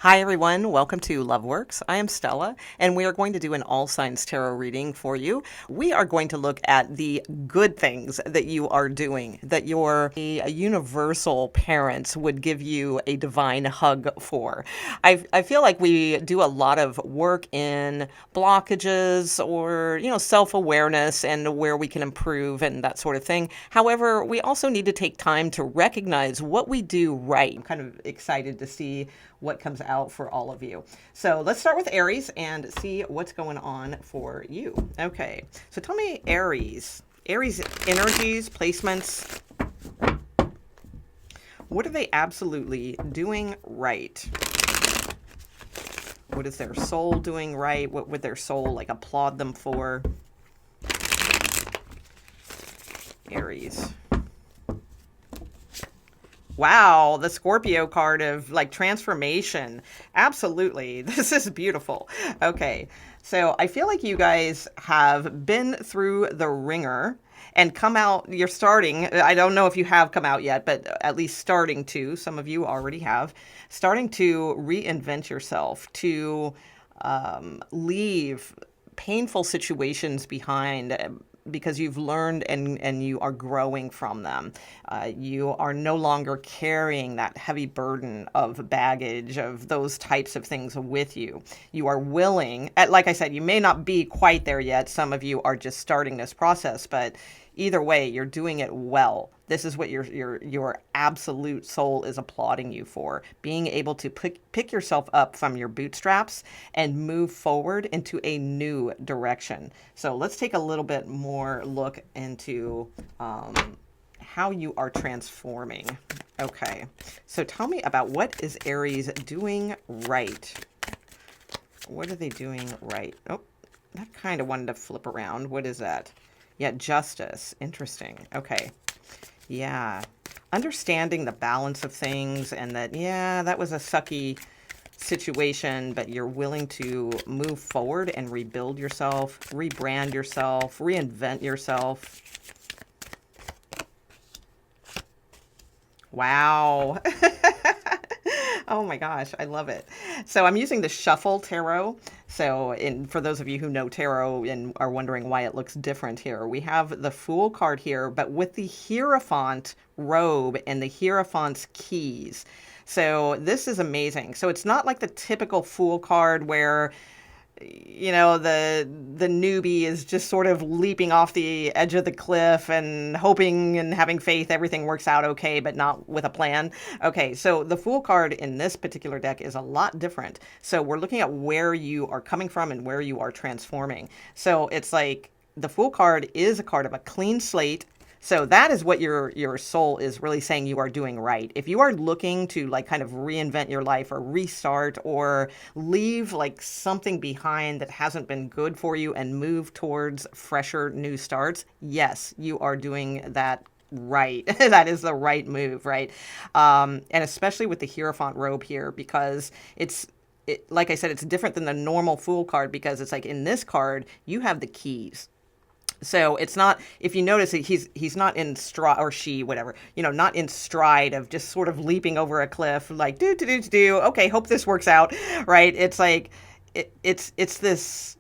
Hi everyone, welcome to Loveworks. I am Stella, and we are going to do an all signs tarot reading for you. We are going to look at the good things that you are doing, that a universal parents would give you a divine hug for. I feel like we do a lot of work in blockages or, self-awareness and where we can improve and that sort of thing. However, we also need to take time to recognize what we do right. I'm kind of excited to see what comes out for all of you. So let's start with Aries and see what's going on for you. Okay, so tell me Aries energies, placements. What are they absolutely doing right? What is their soul doing right? What would their soul applaud them for? Aries. Wow, the Scorpio card of transformation. Absolutely. This is beautiful. Okay. So I feel like you guys have been through the ringer and come out. You're starting. I don't know if you have come out yet, but at least starting to. Some of you already have. Starting to reinvent yourself, to leave painful situations behind because you've learned and you are growing from them. You are no longer carrying that heavy burden of baggage, of those types of things with you. You are willing, like I said, you may not be quite there yet. Some of you are just starting this process, but either way, you're doing it well. This is what your absolute soul is applauding you for. Being able to pick yourself up from your bootstraps and move forward into a new direction. So let's take a little bit more look into how you are transforming. Okay, so tell me about what is Aries doing right? What are they doing right? Oh, that kind of wanted to flip around. What is that? Yeah, justice. Interesting. Okay. Yeah. Understanding the balance of things and that, yeah, that was a sucky situation, but you're willing to move forward and rebuild yourself, rebrand yourself, reinvent yourself. Wow. Oh my gosh, I love it. So I'm using the Shuffle Tarot. So for those of you who know tarot and are wondering why it looks different here, we have the Fool card here, but with the Hierophant robe and the Hierophant's keys. So this is amazing. So it's not like the typical Fool card where the newbie is just sort of leaping off the edge of the cliff and hoping and having faith everything works out okay, but not with a plan. Okay, so the Fool card in this particular deck is a lot different. So we're looking at where you are coming from and where you are transforming. So it's like the Fool card is a card of a clean slate. So that is what your soul is really saying you are doing right. If you are looking to kind of reinvent your life or restart or leave something behind that hasn't been good for you and move towards fresher new starts, yes, you are doing that right. That is the right move, right? And especially with the Hierophant robe here, because like I said, it's different than the normal Fool card because it's like in this card, you have the keys. So it's not, if you notice, he's not in stride, or she, whatever, not in stride of just sort of leaping over a cliff, like, okay, hope this works out, right? It's like, it's this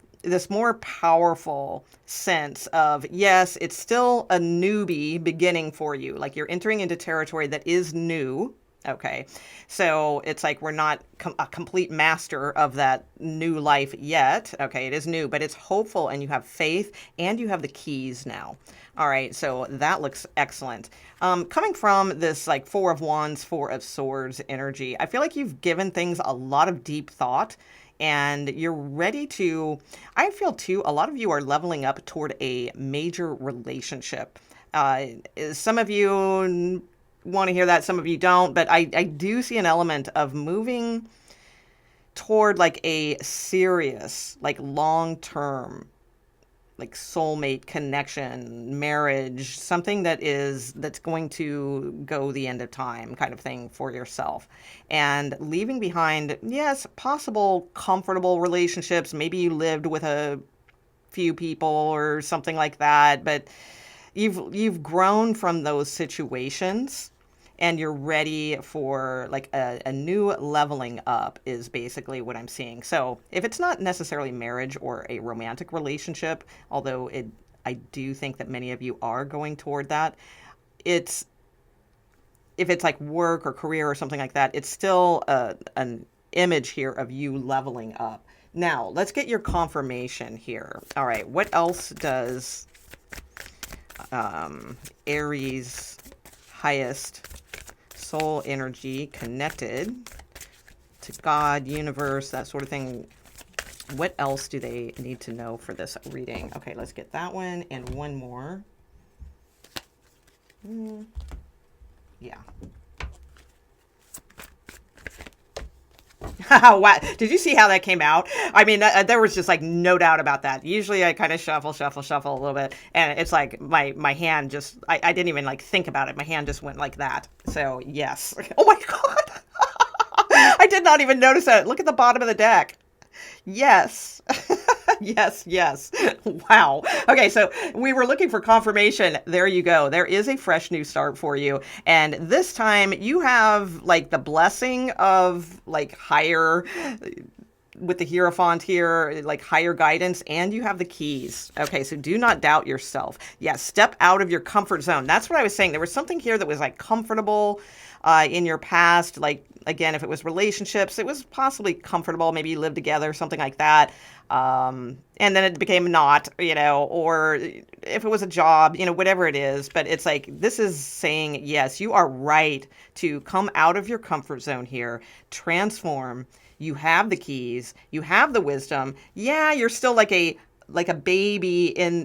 more powerful sense of, yes, it's still a newbie beginning for you. Like you're entering into territory that is new. Okay, so it's like we're not a complete master of that new life yet. Okay, it is new, but it's hopeful and you have faith and you have the keys now. All right, so that looks excellent. Coming from this Four of Wands, Four of Swords energy, I feel like you've given things a lot of deep thought and you're ready to, I feel too, a lot of you are leveling up toward a major relationship. Some of you want to hear that, some of you don't, but I do see an element of moving toward a serious, long-term, soulmate connection, marriage, something that's going to go the end of time kind of thing for yourself. And leaving behind, yes, possible comfortable relationships. Maybe you lived with a few people or something like that, but you've grown from those situations and you're ready for like a new leveling up is basically what I'm seeing. So if it's not necessarily marriage or a romantic relationship, although I do think that many of you are going toward that, it's if it's like work or career or something like that, it's still an image here of you leveling up. Now, let's get your confirmation here. All right, what else does Aries highest soul energy connected to God, universe, that sort of thing? What else do they need to know for this reading? Okay, let's get that one and one more. Yeah. Wow. Did you see how that came out? I mean, there was just like no doubt about that. Usually I kind of shuffle a little bit. And it's like my hand just, I didn't even like think about it. My hand just went like that. So yes. Oh my God. I did not even notice that. Look at the bottom of the deck. Yes. Yes, yes. Wow. Okay, so we were looking for confirmation. There you go. There is a fresh new start for you. And this time you have like the blessing of like higher, with the Hierophant here, like higher guidance, and you have the keys. Okay, so do not doubt yourself. Yes, step out of your comfort zone. That's what I was saying. There was something here that was like comfortable in your past. Like, again, if it was relationships, it was possibly comfortable. Maybe you lived together, something like that. And then it became not, or if it was a job, whatever it is. But it's like, this is saying, yes, you are right to come out of your comfort zone here, transform. You have the keys, you have the wisdom. Yeah, you're still like a baby in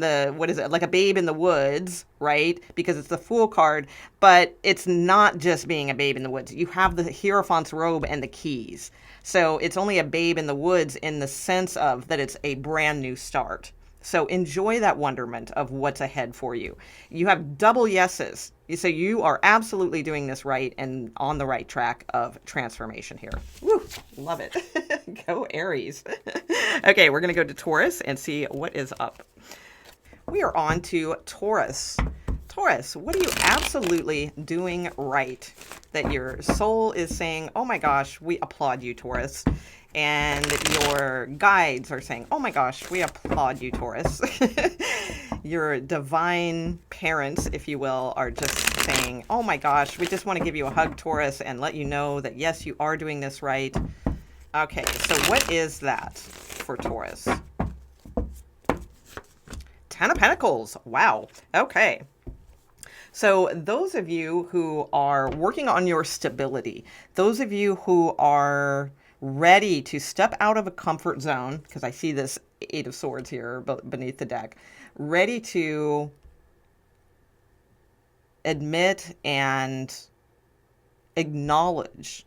the, what is it? Like a babe in the woods, right? Because it's the Fool card, but it's not just being a babe in the woods. You have the Hierophant's robe and the keys. So it's only a babe in the woods in the sense of that it's a brand new start. So enjoy that wonderment of what's ahead for you. You have double yeses. So you are absolutely doing this right and on the right track of transformation here. Woo, love it. Go Aries. Okay, we're going to go to Taurus and see what is up. We are on to Taurus. Taurus, what are you absolutely doing right that your soul is saying, oh my gosh, we applaud you, Taurus. And your guides are saying, oh my gosh, we applaud you, Taurus. Your divine parents, if you will, are just saying, oh my gosh, we just want to give you a hug, Taurus, and let you know that, yes, you are doing this right. Okay, so what is that for Taurus? Ten of Pentacles. Wow. Okay. So those of you who are working on your stability, those of you who are ready to step out of a comfort zone, because I see this Eight of Swords here beneath the deck, ready to admit and acknowledge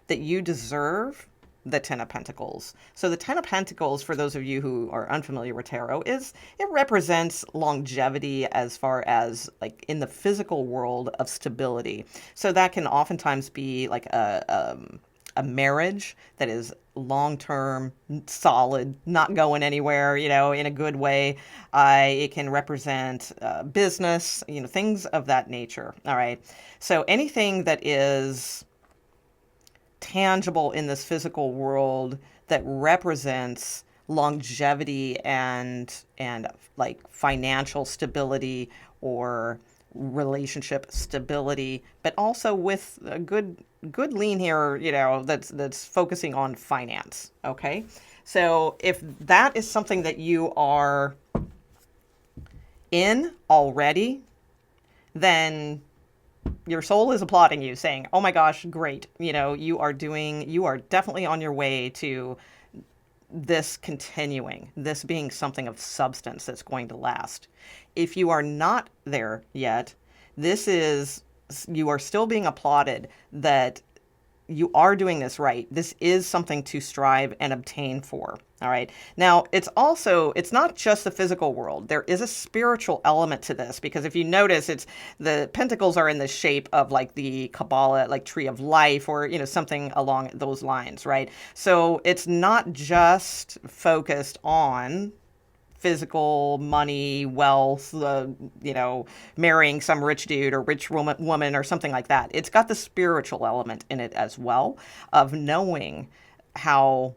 that you deserve the Ten of Pentacles. So the Ten of Pentacles, for those of you who are unfamiliar with tarot, it represents longevity as far as like in the physical world of stability. So that can oftentimes be like a marriage that is long-term, solid, not going anywhere, in a good way. It can represent business, things of that nature. All right. So anything that is tangible in this physical world that represents longevity and like financial stability or relationship stability, but also with a good lean here, that's focusing on finance. Okay. So if that is something that you are in already, then your soul is applauding you, saying, oh my gosh, great. You are definitely on your way to this continuing, this being something of substance that's going to last. If you are not there yet, you are still being applauded that you are doing this right. This is something to strive and obtain for. All right. Now, it's not just the physical world. There is a spiritual element to this, because if you notice, the pentacles are in the shape of like the Kabbalah, like tree of life, or, something along those lines. Right. So it's not just focused on physical, money, wealth, marrying some rich dude or rich woman or something like that. It's got the spiritual element in it as well, of knowing how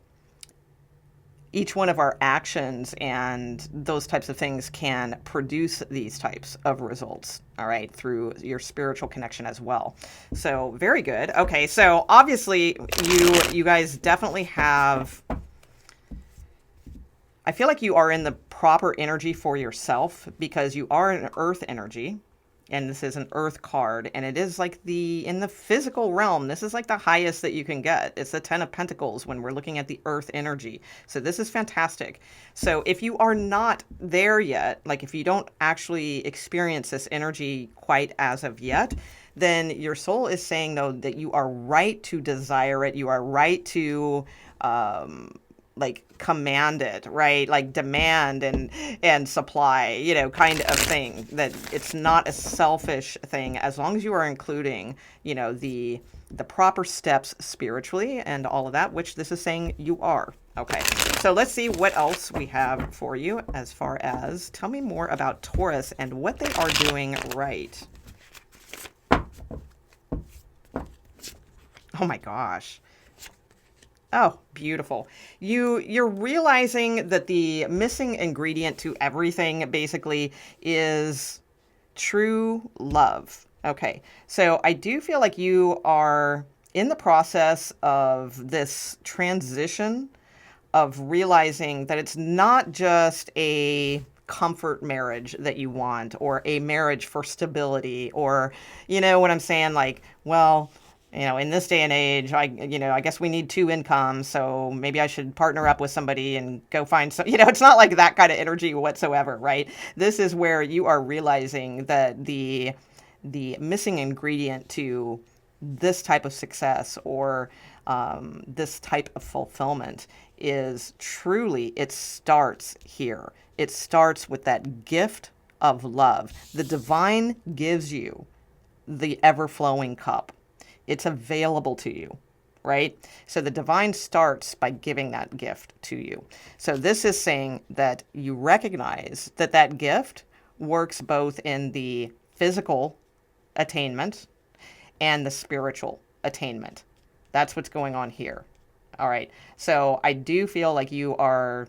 each one of our actions and those types of things can produce these types of results, all right, through your spiritual connection as well. So very good. Okay, so obviously you guys definitely have, I feel like you are in the proper energy for yourself, because you are an earth energy, and this is an earth card, and it is like in the physical realm, this is like the highest that you can get. It's the 10 of Pentacles when we're looking at the earth energy. So this is fantastic. So if you are not there yet, like if you don't actually experience this energy quite as of yet, then your soul is saying, though, that you are right to desire it. You are right to like command it, right? Like demand and supply, kind of thing. That it's not a selfish thing, as long as you are including, the proper steps spiritually and all of that, which this is saying you are. Okay, so let's see what else we have for you as far as, tell me more about Taurus and what they are doing right. Oh my gosh. Oh, beautiful. You're realizing that the missing ingredient to everything basically is true love. Okay, so I do feel like you are in the process of this transition of realizing that it's not just a comfort marriage that you want, or a marriage for stability, or, what I'm saying, like, well, in this day and age, I guess we need two incomes, so maybe I should partner up with somebody and go find some, it's not like that kind of energy whatsoever, right? This is where you are realizing that the missing ingredient to this type of success, or this type of fulfillment, is truly, it starts here. It starts with that gift of love. The divine gives you the ever-flowing cup. It's available to you, right? So the divine starts by giving that gift to you. So this is saying that you recognize that that gift works both in the physical attainment and the spiritual attainment. That's what's going on here. All right. So I do feel like you are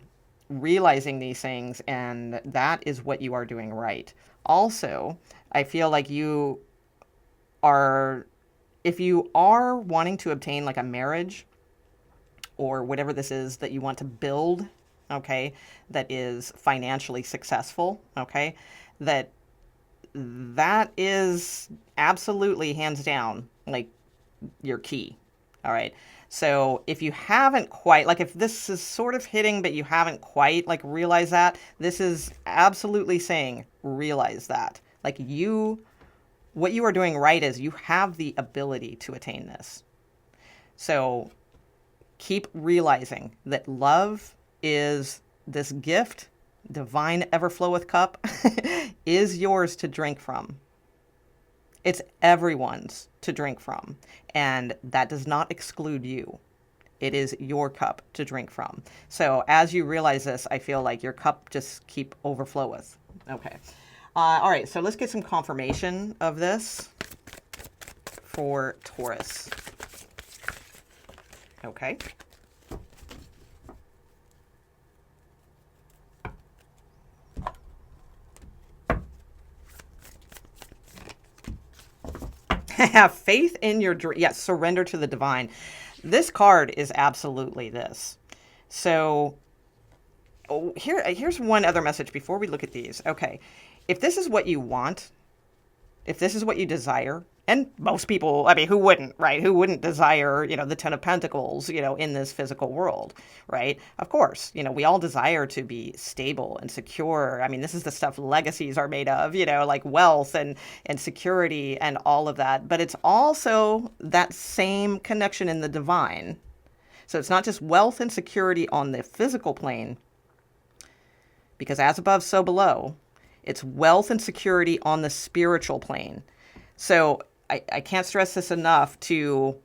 realizing these things, and that is what you are doing right. Also, I feel like you are, if you are wanting to obtain like a marriage or whatever this is that you want to build, okay, that is financially successful, okay, that is absolutely hands down like your key. All right. So if you haven't quite, like if this is sort of hitting, but you haven't quite like realized that, this is absolutely saying, realize that. Like what you are doing right is you have the ability to attain this. So keep realizing that love is this gift, divine ever floweth cup, is yours to drink from. It's everyone's to drink from, and that does not exclude you. It is your cup to drink from. So as you realize this, I feel like your cup just keep overfloweth. Okay. All right, so let's get some confirmation of this for Taurus. Okay. Have faith in your dream. Yes, surrender to the divine. This card is absolutely this. So here's one other message before we look at these. Okay, if this is what you want, if this is what you desire, and most people, I mean, who wouldn't, right? Who wouldn't desire, the 10 of Pentacles, in this physical world, right? Of course, we all desire to be stable and secure. I mean, this is the stuff legacies are made of, like wealth and security and all of that. But it's also that same connection in the divine. So it's not just wealth and security on the physical plane, because as above, so below. It's wealth and security on the spiritual plane. So I can't stress this enough to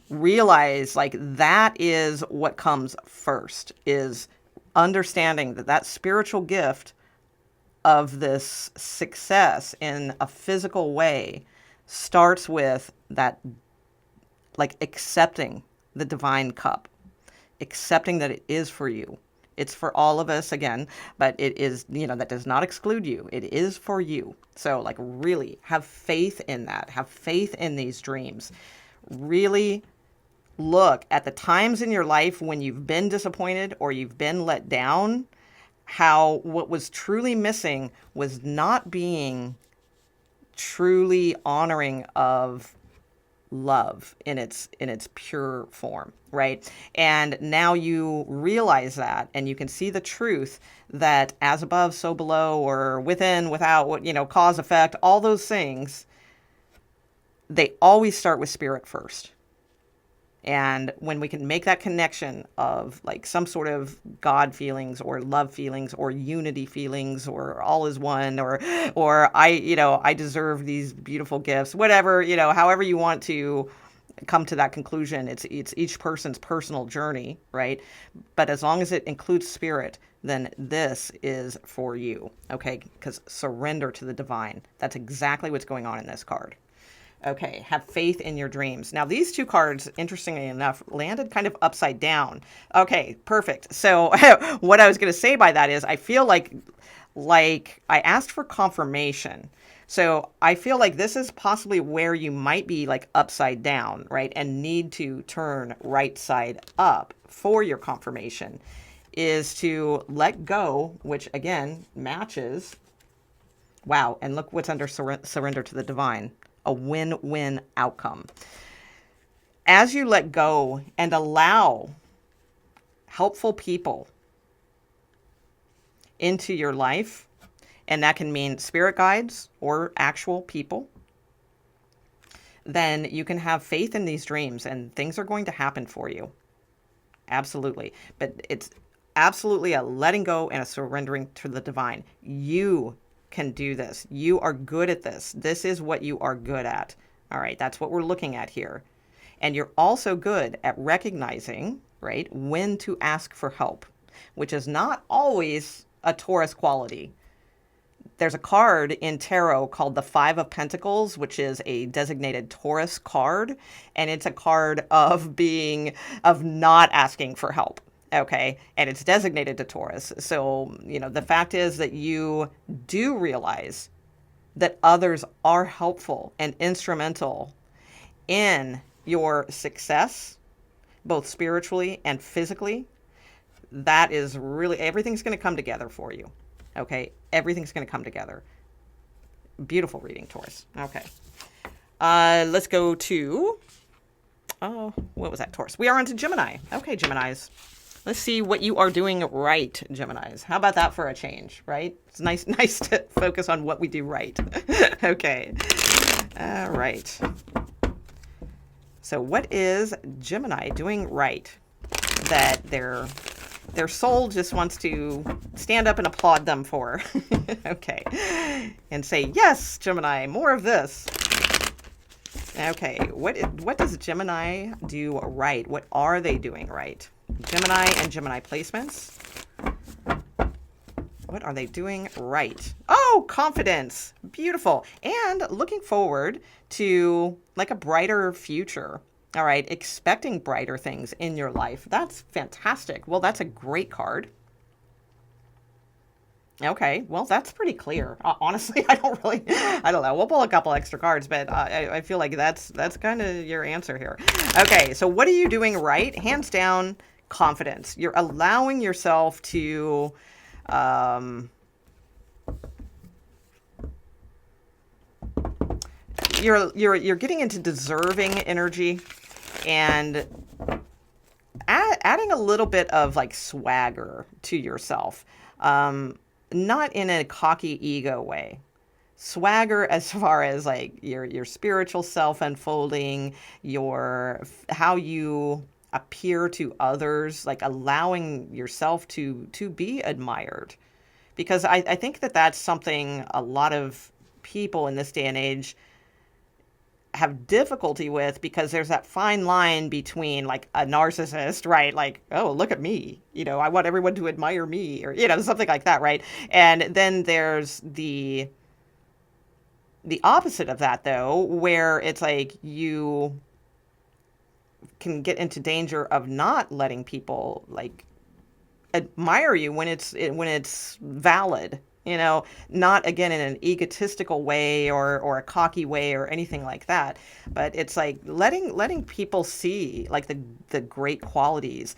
realize, like, that is what comes first, is understanding that that spiritual gift of this success in a physical way starts with that, like, accepting the divine cup, accepting that it is for you. It's for all of us again, but it is, that does not exclude you. It is for you. So, like, really have faith in that. Have faith in these dreams. Really look at the times in your life when you've been disappointed or you've been let down, how what was truly missing was not being truly honoring of love in its pure form, right? And now you realize that, and you can see the truth that as above, so below, or within, without, cause, effect, all those things, they always start with spirit first. And when we can make that connection of like some sort of God feelings or love feelings or unity feelings or all is one or I deserve these beautiful gifts, whatever, however you want to come to that conclusion. It's each person's personal journey, right? But as long as it includes spirit, then this is for you, okay? Because surrender to the divine. That's exactly what's going on in this card. Okay, have faith in your dreams. Now, these two cards, interestingly enough, landed kind of upside down. Okay, perfect. So what I was going to say by that is I feel like I asked for confirmation. So I feel like this is possibly where you might be like upside down, right? And need to turn right side up for your confirmation, is to let go, which again matches. Wow, and look what's under surrender to the divine. A win-win outcome. As you let go and allow helpful people into your life, and that can mean spirit guides or actual people, then you can have faith in these dreams and things are going to happen for you. Absolutely. But it's absolutely a letting go and a surrendering to the divine. You can do this. You are good at this. This is what you are good at. All right, that's what we're looking at here. And you're also good at recognizing, right, when to ask for help, which is not always a Taurus quality. There's a card in tarot called the Five of Pentacles, which is a designated Taurus card, and it's a card of not asking for help. Okay, and it's designated to Taurus. So, the fact is that you do realize that others are helpful and instrumental in your success, both spiritually and physically. That is really, everything's going to come together for you. Okay, everything's going to come together. Beautiful reading, Taurus. Okay, let's go to, what was that, Taurus? We are on to Gemini. Okay, Geminis. Let's see what you are doing right, Geminis. How about that for a change, right? It's nice to focus on what we do right. Okay. All right. So what is Gemini doing right that their soul just wants to stand up and applaud them for? Okay. And say, yes, Gemini, more of this. Okay. What does Gemini do right? What are they doing right? Gemini and Gemini placements. What are they doing right? Oh, confidence. Beautiful. And looking forward to like a brighter future. All right. Expecting brighter things in your life. That's fantastic. Well, that's a great card. Okay. Well, that's pretty clear. Honestly, I don't know. We'll pull a couple extra cards, but I feel like that's kind of your answer here. Okay. So what are you doing right? Hands down, confidence. You're allowing yourself to you're getting into deserving energy and adding a little bit of like swagger to yourself. Not in a cocky ego way. Swagger as far as like your spiritual self unfolding, how you appear to others, like allowing yourself to be admired. Because I think that that's something a lot of people in this day and age have difficulty with, because there's that fine line between like a narcissist, right? Like, oh, look at me. I want everyone to admire me, or, something like that, right? And then there's the opposite of that, though, where it's like you can get into danger of not letting people like admire you when it's valid, not again in an egotistical way or a cocky way or anything like that, but it's like letting people see like the great qualities,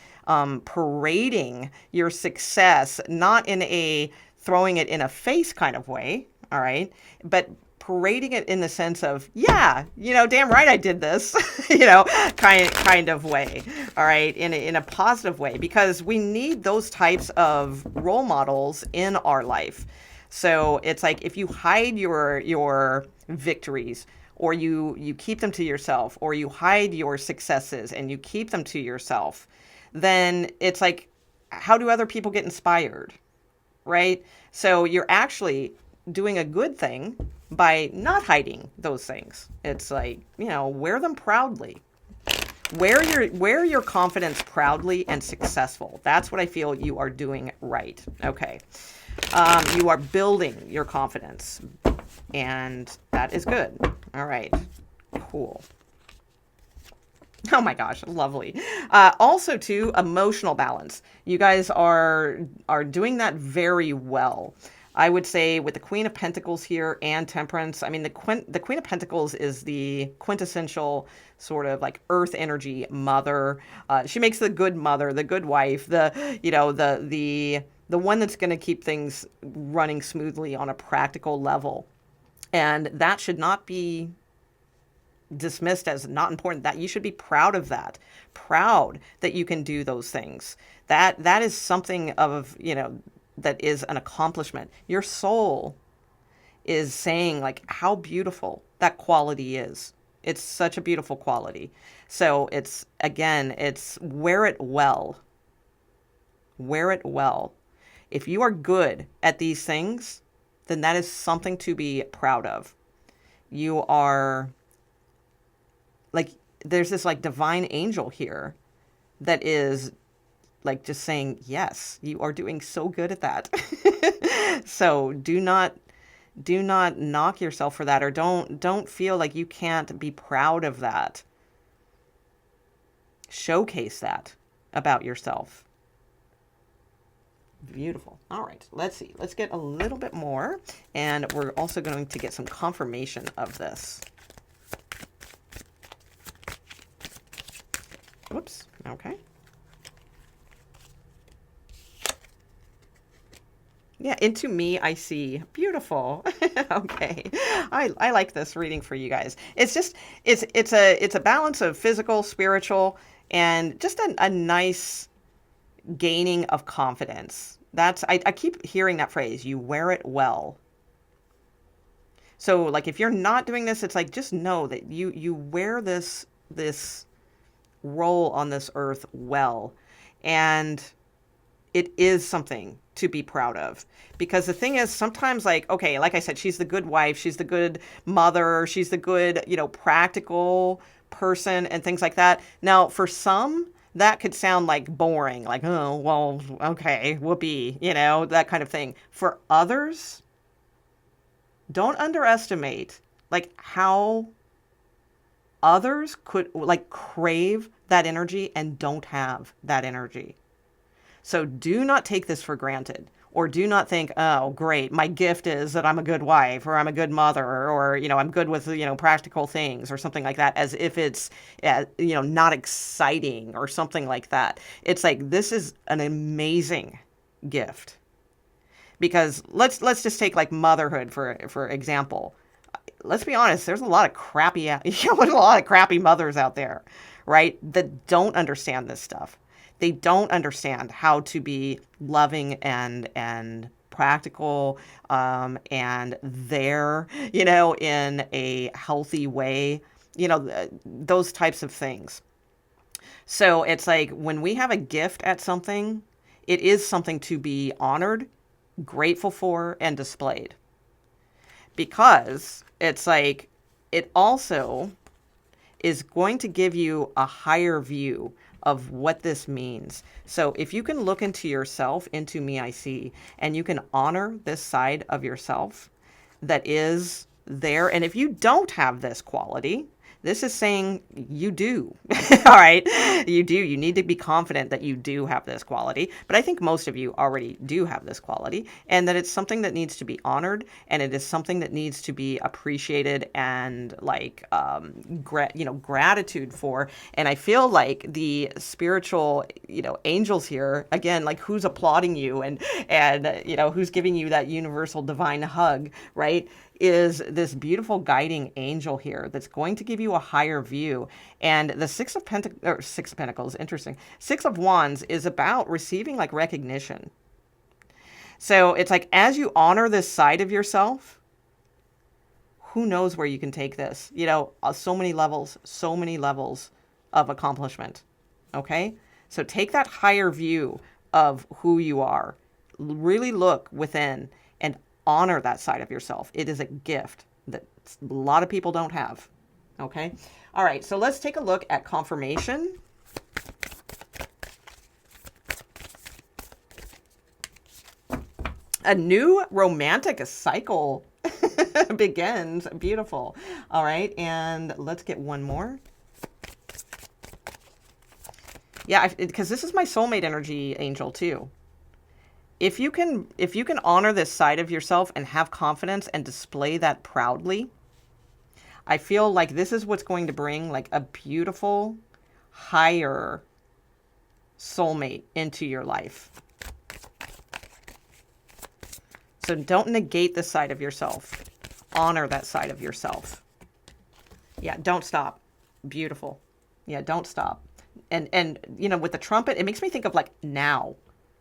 parading your success, not in a throwing it in a face kind of way, all right, but parading it in the sense of, yeah, damn right I did this, kind of way. All right, in a positive way, because we need those types of role models in our life. So it's like if you hide your victories, or you keep them to yourself, or you hide your successes and you keep them to yourself, then it's like, how do other people get inspired? Right? So you're actually doing a good thing by not hiding those things. It's like, wear them proudly. Wear your confidence proudly and successful. That's what I feel you are doing right. Okay. You are building your confidence, and that is good. All right. Cool. Oh my gosh, lovely. Also, too, emotional balance. You guys are doing that very well. I would say with the Queen of Pentacles here and Temperance. I mean, the Queen of Pentacles is the quintessential sort of like earth energy mother. She makes the good mother, the good wife, the one that's going to keep things running smoothly on a practical level. And that should not be dismissed as not important. That you should be proud of that. Proud that you can do those things. That is something of, that is an accomplishment. Your soul is saying like how beautiful that quality is. It's such a beautiful quality. So it's wear it well. Wear it well. If you are good at these things, then that is something to be proud of. You are like, there's this like divine angel here that is like just saying, yes, you are doing so good at that. So do not knock yourself for that, or don't feel like you can't be proud of that. Showcase that about yourself. Beautiful. All right, let's see. Let's get a little bit more, and we're also going to get some confirmation of this. Whoops. Okay. Yeah, into me, I see. Beautiful. Okay. I like this reading for you guys. It's just, it's a balance of physical, spiritual, and just a nice gaining of confidence. I keep hearing that phrase, you wear it well. So like if you're not doing this, it's like, just know that you wear this role on this earth well. And it is something to be proud of, because the thing is, sometimes, like, okay, like I said, she's the good wife, she's the good mother, she's the good, practical person and things like that. Now, for some, that could sound like boring, like, oh, well, okay, whoopee, that kind of thing. For others, don't underestimate like how others could like crave that energy and don't have that energy. So do not take this for granted, or do not think, oh, great, my gift is that I'm a good wife, or I'm a good mother, or, I'm good with, practical things or something like that, as if it's, not exciting or something like that. It's like, this is an amazing gift. Because let's just take like motherhood for example. Let's be honest, there's a lot of crappy, there's a lot of crappy mothers out there, right, that don't understand this stuff. They don't understand how to be loving and practical, and there, in a healthy way, those types of things. So it's like when we have a gift at something, it is something to be honored, grateful for, and displayed. Because it's like, it also is going to give you a higher view of what this means. So if you can look into yourself, into me I see, and you can honor this side of yourself that is there. And if you don't have this quality, this is saying you do. All right. You do. You need to be confident that you do have this quality. But I think most of you already do have this quality, and that it's something that needs to be honored, and it is something that needs to be appreciated and like, gratitude for. And I feel like the spiritual, angels here, again, like who's applauding you and, who's giving you that universal divine hug, right? Is this beautiful guiding angel here that's going to give you a higher view. And the Six of Pentacles, interesting. Six of Wands is about receiving like recognition. So it's like, as you honor this side of yourself, who knows where you can take this? So many levels of accomplishment. Okay? So take that higher view of who you are. Really look within and honor that side of yourself. It is a gift that a lot of people don't have. Okay? All right, so let's take a look at confirmation. A new romantic cycle begins. Beautiful. All right, and let's get one more. Yeah, because this is my soulmate energy angel too. If you can honor this side of yourself and have confidence and display that proudly, I feel like this is what's going to bring like a beautiful, higher soulmate into your life. So don't negate the side of yourself. Honor that side of yourself. Yeah, don't stop. Beautiful. Yeah, don't stop. And with the trumpet, it makes me think of like now.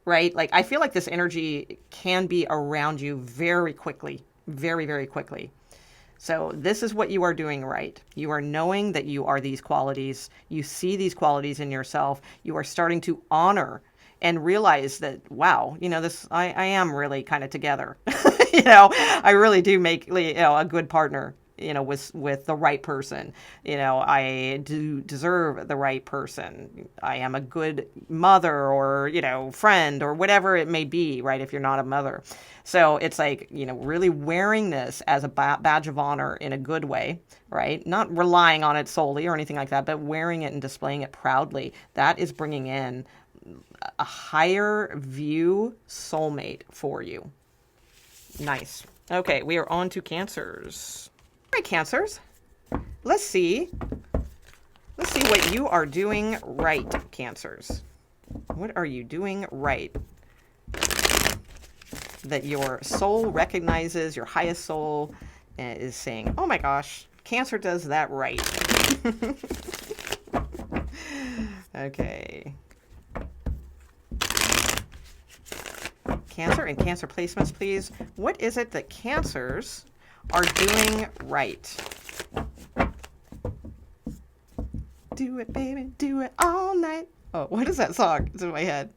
Right? Like, I feel like this energy can be around you very quickly, very, very quickly. So this is what you are doing right. You are knowing that you are these qualities. You see these qualities in yourself. You are starting to honor and realize that, wow, I am really kind of together. I really do make, a good partner. With the right person. I do deserve the right person. I am a good mother or, friend or whatever it may be, right? If you're not a mother. So it's like, really wearing this as a badge of honor in a good way, right? Not relying on it solely or anything like that, but wearing it and displaying it proudly. That is bringing in a higher view soulmate for you. Nice. Okay, we are on to Cancers. All right, Cancers. Let's see what you are doing right, Cancers. What are you doing right that your soul recognizes, your highest soul is saying, oh my gosh, Cancer does that right. Okay. Cancer and Cancer placements, please. What is it that Cancers are doing right? Do it, baby, do it all night. Oh, what is that song? It's in my head.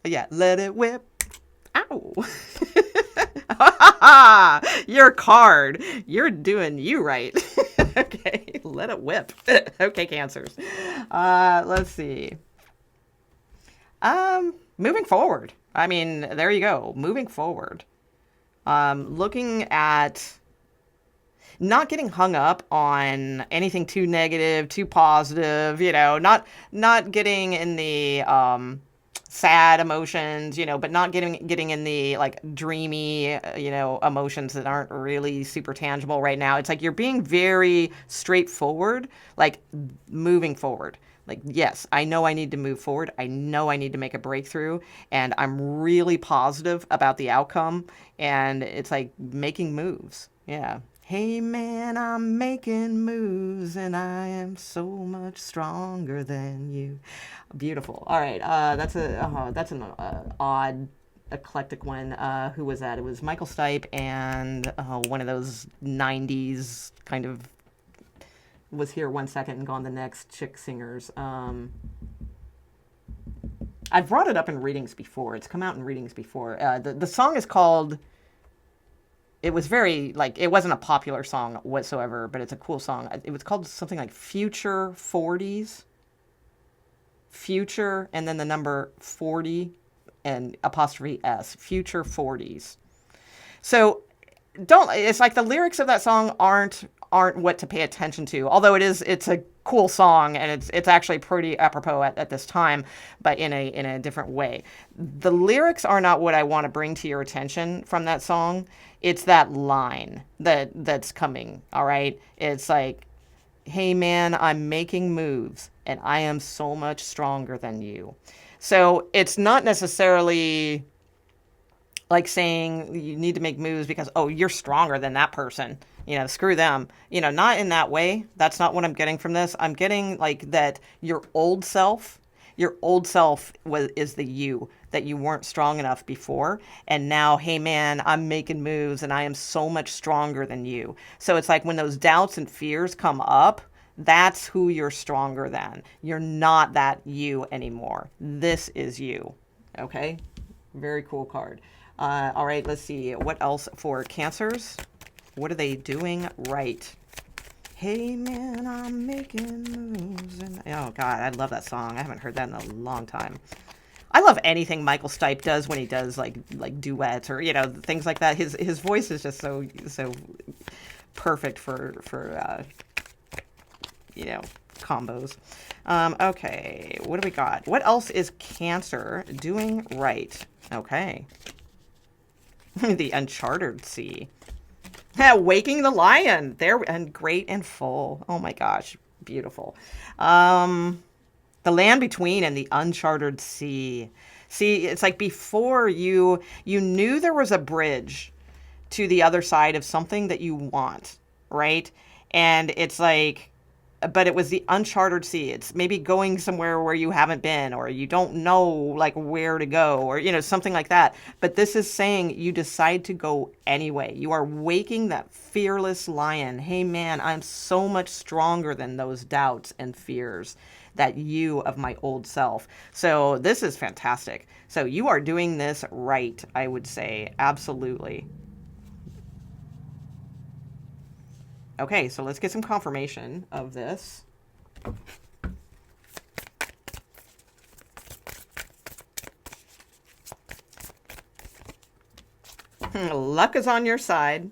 Yeah, let it whip. Ow. Your card. You're doing you right. Okay, let it whip. Okay, Cancers. Let's see. Moving forward. I mean, there you go. Moving forward. Looking at not getting hung up on anything too negative, too positive, not getting in the sad emotions, but not getting in the like dreamy, emotions that aren't really super tangible right now. It's like you're being very straightforward, like moving forward. Like, yes, I know I need to move forward. I know I need to make a breakthrough, and I'm really positive about the outcome. And it's like making moves. Yeah. Hey man, I'm making moves, and I am so much stronger than you. Beautiful. All right. That's an odd, eclectic one. Who was that? It was Michael Stipe and one of those 90s kind of was here one second and gone the next chick singers. I've brought it up in readings before. It's come out in readings before. The song is called it was very, like, it wasn't a popular song whatsoever, but it's a cool song. It was called something like Future 40s. Future, and then the number 40 and apostrophe S. Future 40s. So it's like the lyrics of that song aren't what to pay attention to, although it's a cool song, and it's actually pretty apropos at this time, but in a different way. The lyrics are not what I want to bring to your attention from that song. It's that line that's coming. All right, it's like, hey man, I'm making moves and I am so much stronger than you. So it's not necessarily like saying you need to make moves because, oh, you're stronger than that person. Screw them. Not in that way. That's not what I'm getting from this. I'm getting like that your old self is the you, that you weren't strong enough before. And now, hey man, I'm making moves and I am so much stronger than you. So it's like when those doubts and fears come up, that's who you're stronger than. You're not that you anymore. This is you. Okay? Very cool card. All right, let's see. What else for Cancers? What are they doing right? Hey man, I'm making moves. Oh God, I love that song. I haven't heard that in a long time. I love anything Michael Stipe does when he does like duets or things like that. His voice is just so perfect for combos. Okay, what do we got? What else is Cancer doing right? Okay. The uncharted sea. Waking the lion. There, and great and full. Oh my gosh, beautiful. The land between and the uncharted sea. See, it's like before you knew there was a bridge to the other side of something that you want, right? And it's like, but it was the uncharted sea. It's maybe going somewhere where you haven't been, or you don't know like where to go, or something like that. But this is saying you decide to go anyway. You are waking that fearless lion. Hey man, I'm so much stronger than those doubts and fears, that you of my old self. So this is fantastic. So you are doing this right, I would say. Absolutely. Okay, so let's get some confirmation of this. Luck is on your side.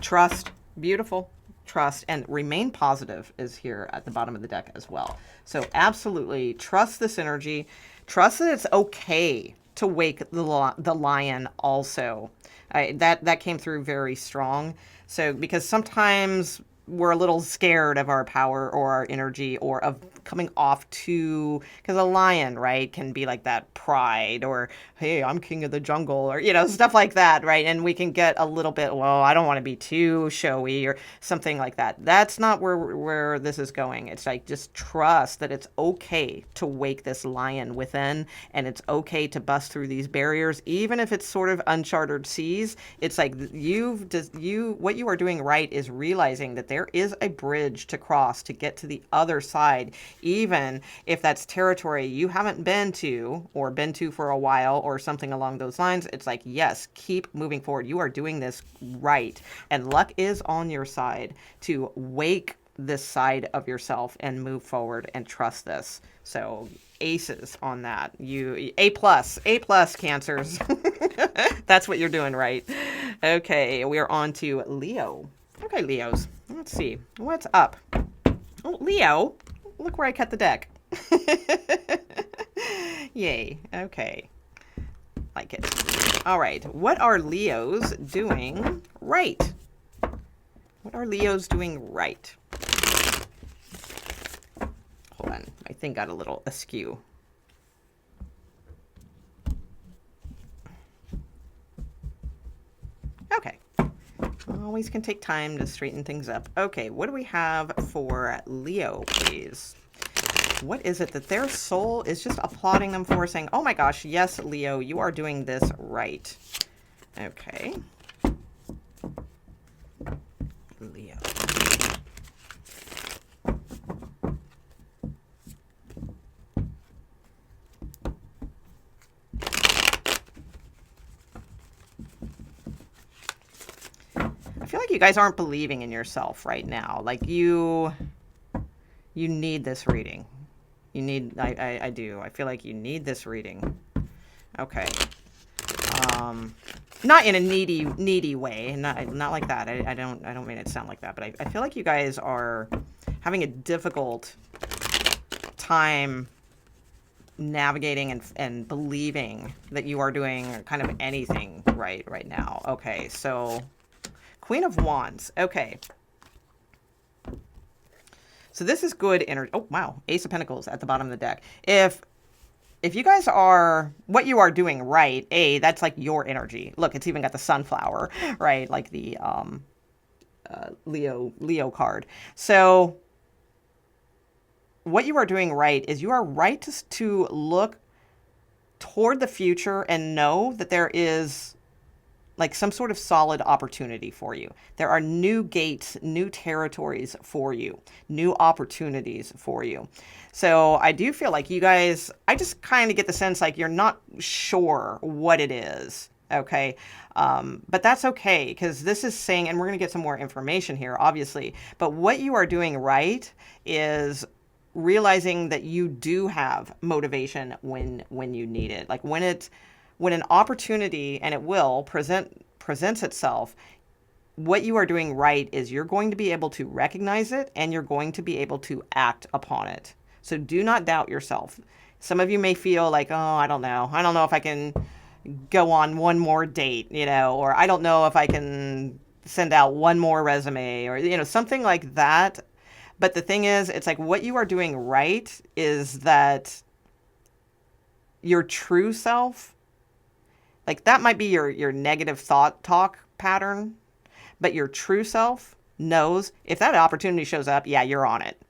Trust. Beautiful. Trust, and remain positive is here at the bottom of the deck as well. So absolutely trust this energy. Trust that it's okay to wake the lion also. That came through very strong. So because sometimes we're a little scared of our power or our energy or of coming off too, because a lion, right, can be like that pride or, hey, I'm king of the jungle, or, stuff like that, right? And we can get a little bit, well, I don't want to be too showy or something like that. That's not where this is going. It's like, just trust that it's okay to wake this lion within, and it's okay to bust through these barriers, even if it's sort of uncharted seas. It's like what you are doing right is realizing that there is a bridge to cross to get to the other side, even if that's territory you haven't been to or been to for a while or something along those lines. It's like, yes, keep moving forward. You are doing this right. And luck is on your side to wake this side of yourself and move forward and trust this. So aces on that. A plus Cancers. That's what you're doing right. Okay, we are on to Leo. Okay, Leos. Let's see. What's up? Oh, Leo. Look where I cut the deck. Yay. Okay. Like it. All right. What are Leos doing right? What are Leos doing right? Hold on. My thing got a little askew. Okay. Always can take time to straighten things up. Okay, what do we have for Leo, please? What is it that their soul is just applauding them for, saying, oh my gosh, yes, Leo, you are doing this right. Okay. Leo. feel like you guys aren't believing in yourself right now. Like you need this reading. You need, I do. I feel like you need this reading. Okay. Not in a needy way. Not like that. I don't mean it to sound like that, but I feel like you guys are having a difficult time navigating and believing that you are doing kind of anything right now. Okay, so Queen of Wands. Okay. So this is good energy. Oh, wow. Ace of Pentacles at the bottom of the deck. If you guys are, what you are doing right, that's like your energy. Look, it's even got the sunflower, right? Like the Leo card. So what you are doing right is you are right to look toward the future and know that there is like some sort of solid opportunity for you. There are new gates, new territories for you, new opportunities for you. So I do feel like you guys, I just kind of get the sense like you're not sure what it is. Okay. But that's okay, because this is saying, and we're going to get some more information here, obviously, but what you are doing right is realizing that you do have motivation when you need it. Like when an opportunity, and it will presents itself, what you are doing right is you're going to be able to recognize it and you're going to be able to act upon it. So do not doubt yourself. Some of you may feel like, oh, I don't know if I can go on one more date, or I don't know if I can send out one more resume, or, something like that. But the thing is, it's like what you are doing right is that your true self, like that might be your negative talk pattern, but your true self knows if that opportunity shows up, yeah, you're on it.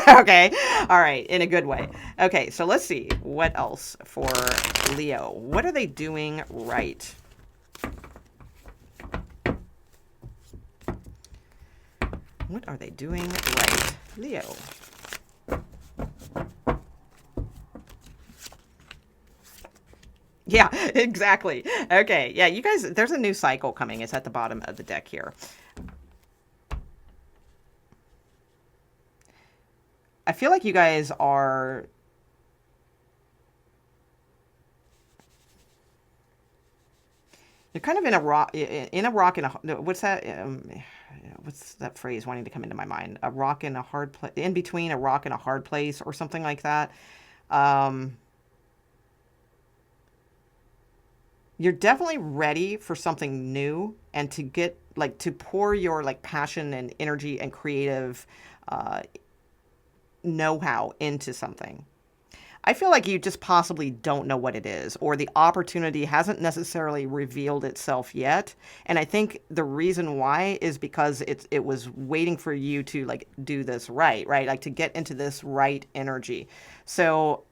Okay. All right. In a good way. Okay. So let's see what else for Leo. What are they doing right? What are they doing right, Leo? Yeah, exactly. Okay. Yeah, you guys, there's a new cycle coming. It's at the bottom of the deck here. I feel like you guys are you're kind of in a rock and a, what's that phrase wanting to come into my mind? A rock in a hard place, in between a rock and a hard place, or something like that. You're definitely ready for something new and to get to pour your passion and energy and creative know-how into something. I feel like you just possibly don't know what it is, or the opportunity hasn't necessarily revealed itself yet. And I think the reason why is because it was waiting for you to do this right? Like to get into this right energy. So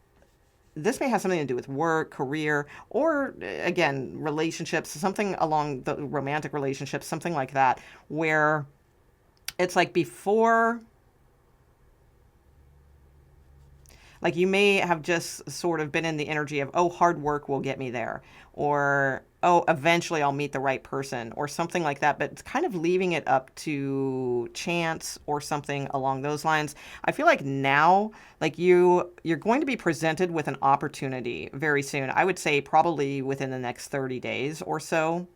this may have something to do with work, career, or again, relationships, something along the romantic relationships, something like that, where it's like before, you may have just sort of been in the energy of, oh, hard work will get me there, or, oh, eventually I'll meet the right person, or something like that. But it's kind of leaving it up to chance or something along those lines. I feel like now, you're going to be presented with an opportunity very soon. I would say probably within the next 30 days or so.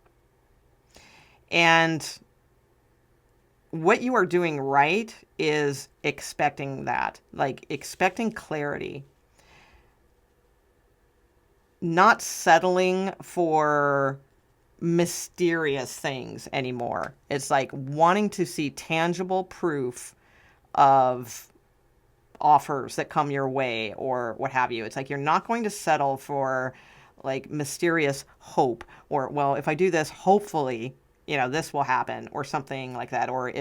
And what you are doing right is expecting that, expecting clarity, not settling for mysterious things anymore. It's like wanting to see tangible proof of offers that come your way or what have you. It's like you're not going to settle for mysterious hope, or, well, if I do this, hopefully this will happen, or something like that. Or,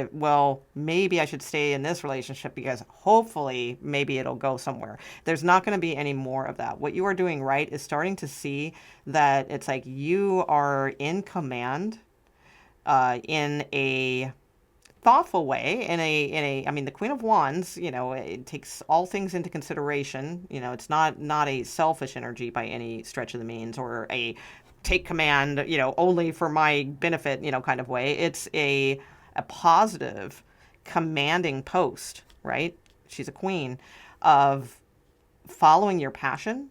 maybe I should stay in this relationship because hopefully maybe it'll go somewhere. There's not going to be any more of that. What you are doing right is starting to see that it's like you are in command in a thoughtful way, I mean, the Queen of Wands, it takes all things into consideration. It's not a selfish energy by any stretch of the means, or a take command, only for my benefit, kind of way. It's a a positive, commanding post, right? She's a queen of following your passion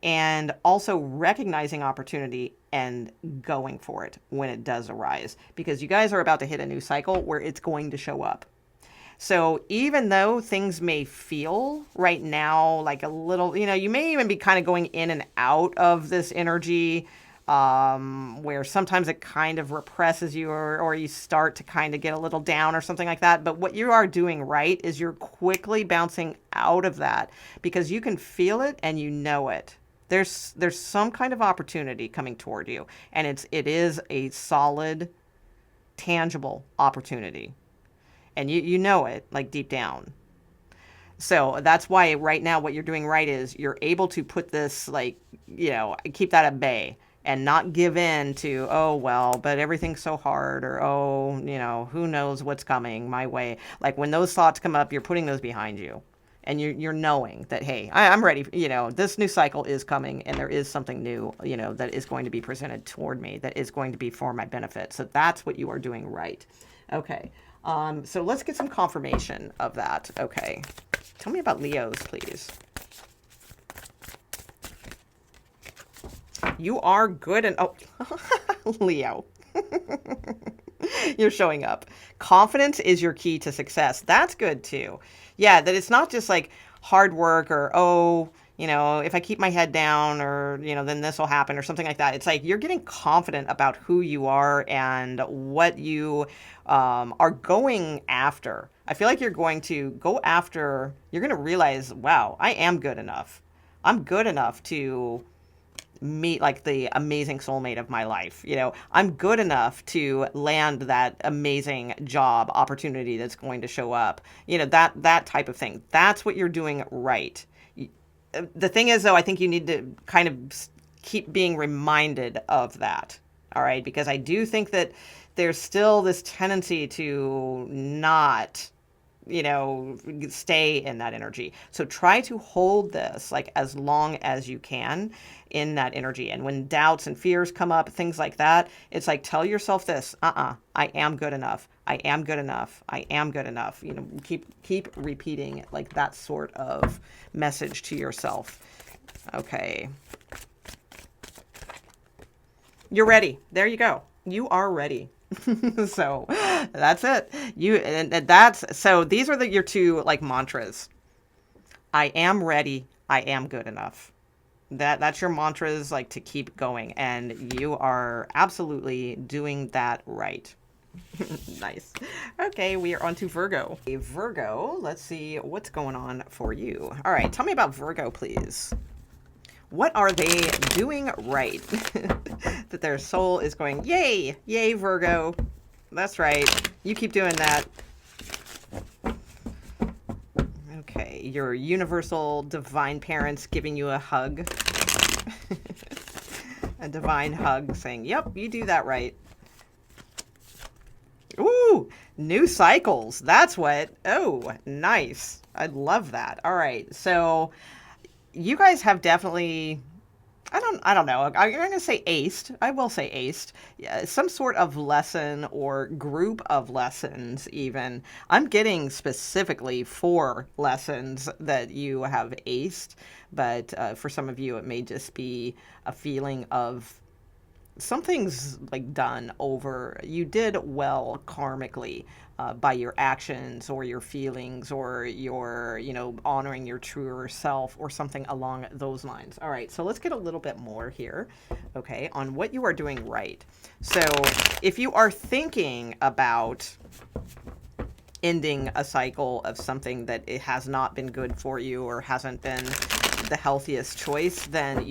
and also recognizing opportunity and going for it when it does arise, because you guys are about to hit a new cycle where it's going to show up. So even though things may feel right now like a little, you may even be kind of going in and out of this energy, where sometimes it kind of represses you, or you start to kind of get a little down or something like that. But what you are doing right is you're quickly bouncing out of that, because you can feel it and you know it. There's some kind of opportunity coming toward you, and it is a solid, tangible opportunity. And you know it, like, deep down. So that's why right now what you're doing right is you're able to put this, like, keep that at bay and not give in to, oh, well, but everything's so hard, or, oh, who knows what's coming my way. Like, when those thoughts come up, you're putting those behind you. And you're knowing that, hey, I'm ready. This new cycle is coming, and there is something new, that is going to be presented toward me, that is going to be for my benefit. So that's what you are doing right. Okay. So let's get some confirmation of that. Okay. Tell me about Leos, please. You are good and, oh, Leo. You're showing up. Confidence is your key to success. That's good too. Yeah, that it's not just like hard work or, oh, if I keep my head down, or, then this will happen or something like that. It's like you're getting confident about who you are and what you are going after. I feel like you're going to go after, you're going to realize, wow, I am good enough. I'm good enough to meet like the amazing soulmate of my life. I'm good enough to land that amazing job opportunity that's going to show up. That type of thing. That's what you're doing right. The thing is, though, I think you need to kind of keep being reminded of that. All right. Because I do think that there's still this tendency to not, stay in that energy. So try to hold this like as long as you can in that energy. And when doubts and fears come up, things like that, it's like, tell yourself this, I am good enough. I am good enough. I am good enough. Keep repeating like that sort of message to yourself. Okay. You're ready. There you go. You are ready. So that's it. So these are your two like mantras. I am ready. I am good enough. That's your mantras, like, to keep going, and you are absolutely doing that right. Nice. Okay, we are on to Virgo. Virgo, let's see what's going on for you. All right, tell me about Virgo, please. What are they doing right? That their soul is going, yay, yay, Virgo. That's right. You keep doing that. Okay, your universal divine parents giving you a hug. A divine hug saying, yep, you do that right. Ooh, new cycles. That's what. Oh, nice. I love that. All right. So you guys have definitely, I don't know. I'm going to say aced. I will say aced. Yeah, some sort of lesson or group of lessons even. I'm getting specifically 4 lessons that you have aced, but for some of you it may just be a feeling of something's like done over. You did well karmically by your actions or your feelings or your, honoring your truer self or something along those lines. All right, so let's get a little bit more here, okay, on what you are doing right. So if you are thinking about ending a cycle of something that it has not been good for you or hasn't been the healthiest choice, then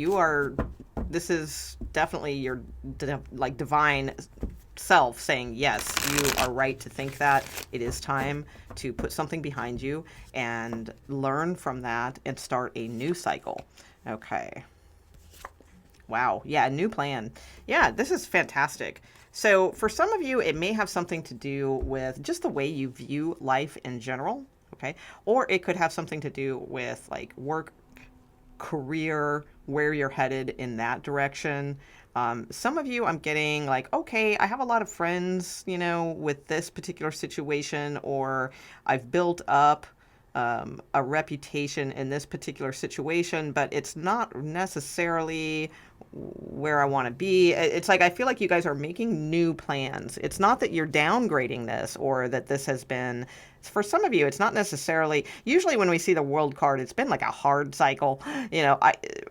this is definitely your divine self saying, yes, you are right to think that. It is time to put something behind you and learn from that and start a new cycle. Okay. Wow. Yeah, new plan. Yeah, this is fantastic. So for some of you, it may have something to do with just the way you view life in general. Okay. Or it could have something to do with like work, career, where you're headed in that direction. Some of you I'm getting like, okay, I have a lot of friends, with this particular situation, or I've built up a reputation in this particular situation, but it's not necessarily where I want to be. It's like I feel like you guys are making new plans. It's not that you're downgrading this or that this has been, for some of you, it's not necessarily, usually when we see the world card, it's been like a hard cycle.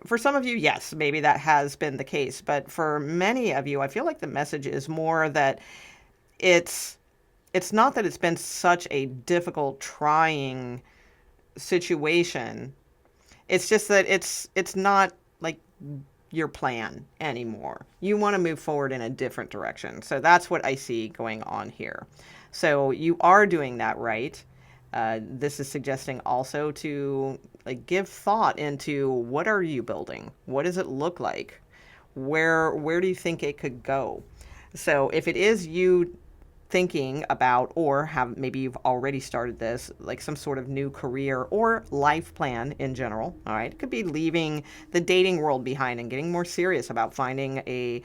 For some of you, yes, maybe that has been the case, but for many of you, I feel like the message is more that it's it's not that it's been such a difficult, trying situation. It's just that it's not like your plan anymore. You want to move forward in a different direction. So that's what I see going on here. So you are doing that right. This is suggesting also to like give thought into what are you building? What does it look like? Where do you think it could go? So if it is you thinking about, or have maybe you've already started this, like some sort of new career or life plan in general, all right, it could be leaving the dating world behind and getting more serious about finding a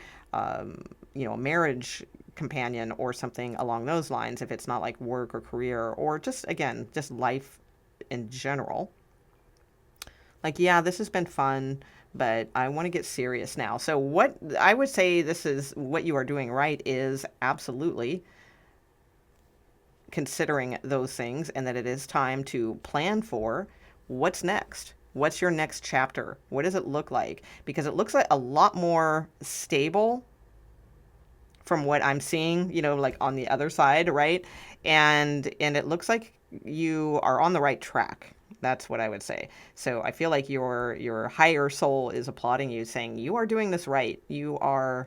marriage companion or something along those lines, if it's not like work or career, or just again just life in general. Like, yeah, this has been fun, but I want to get serious now. So what I would say, this is what you are doing right, is absolutely considering those things, and that it is time to plan for what's next. What's your next chapter? What does it look like? Because it looks like a lot more stable from what I'm seeing, like on the other side, right? And it looks like you are on the right track. That's what I would say. So I feel like your higher soul is applauding you, saying you are doing this right. You are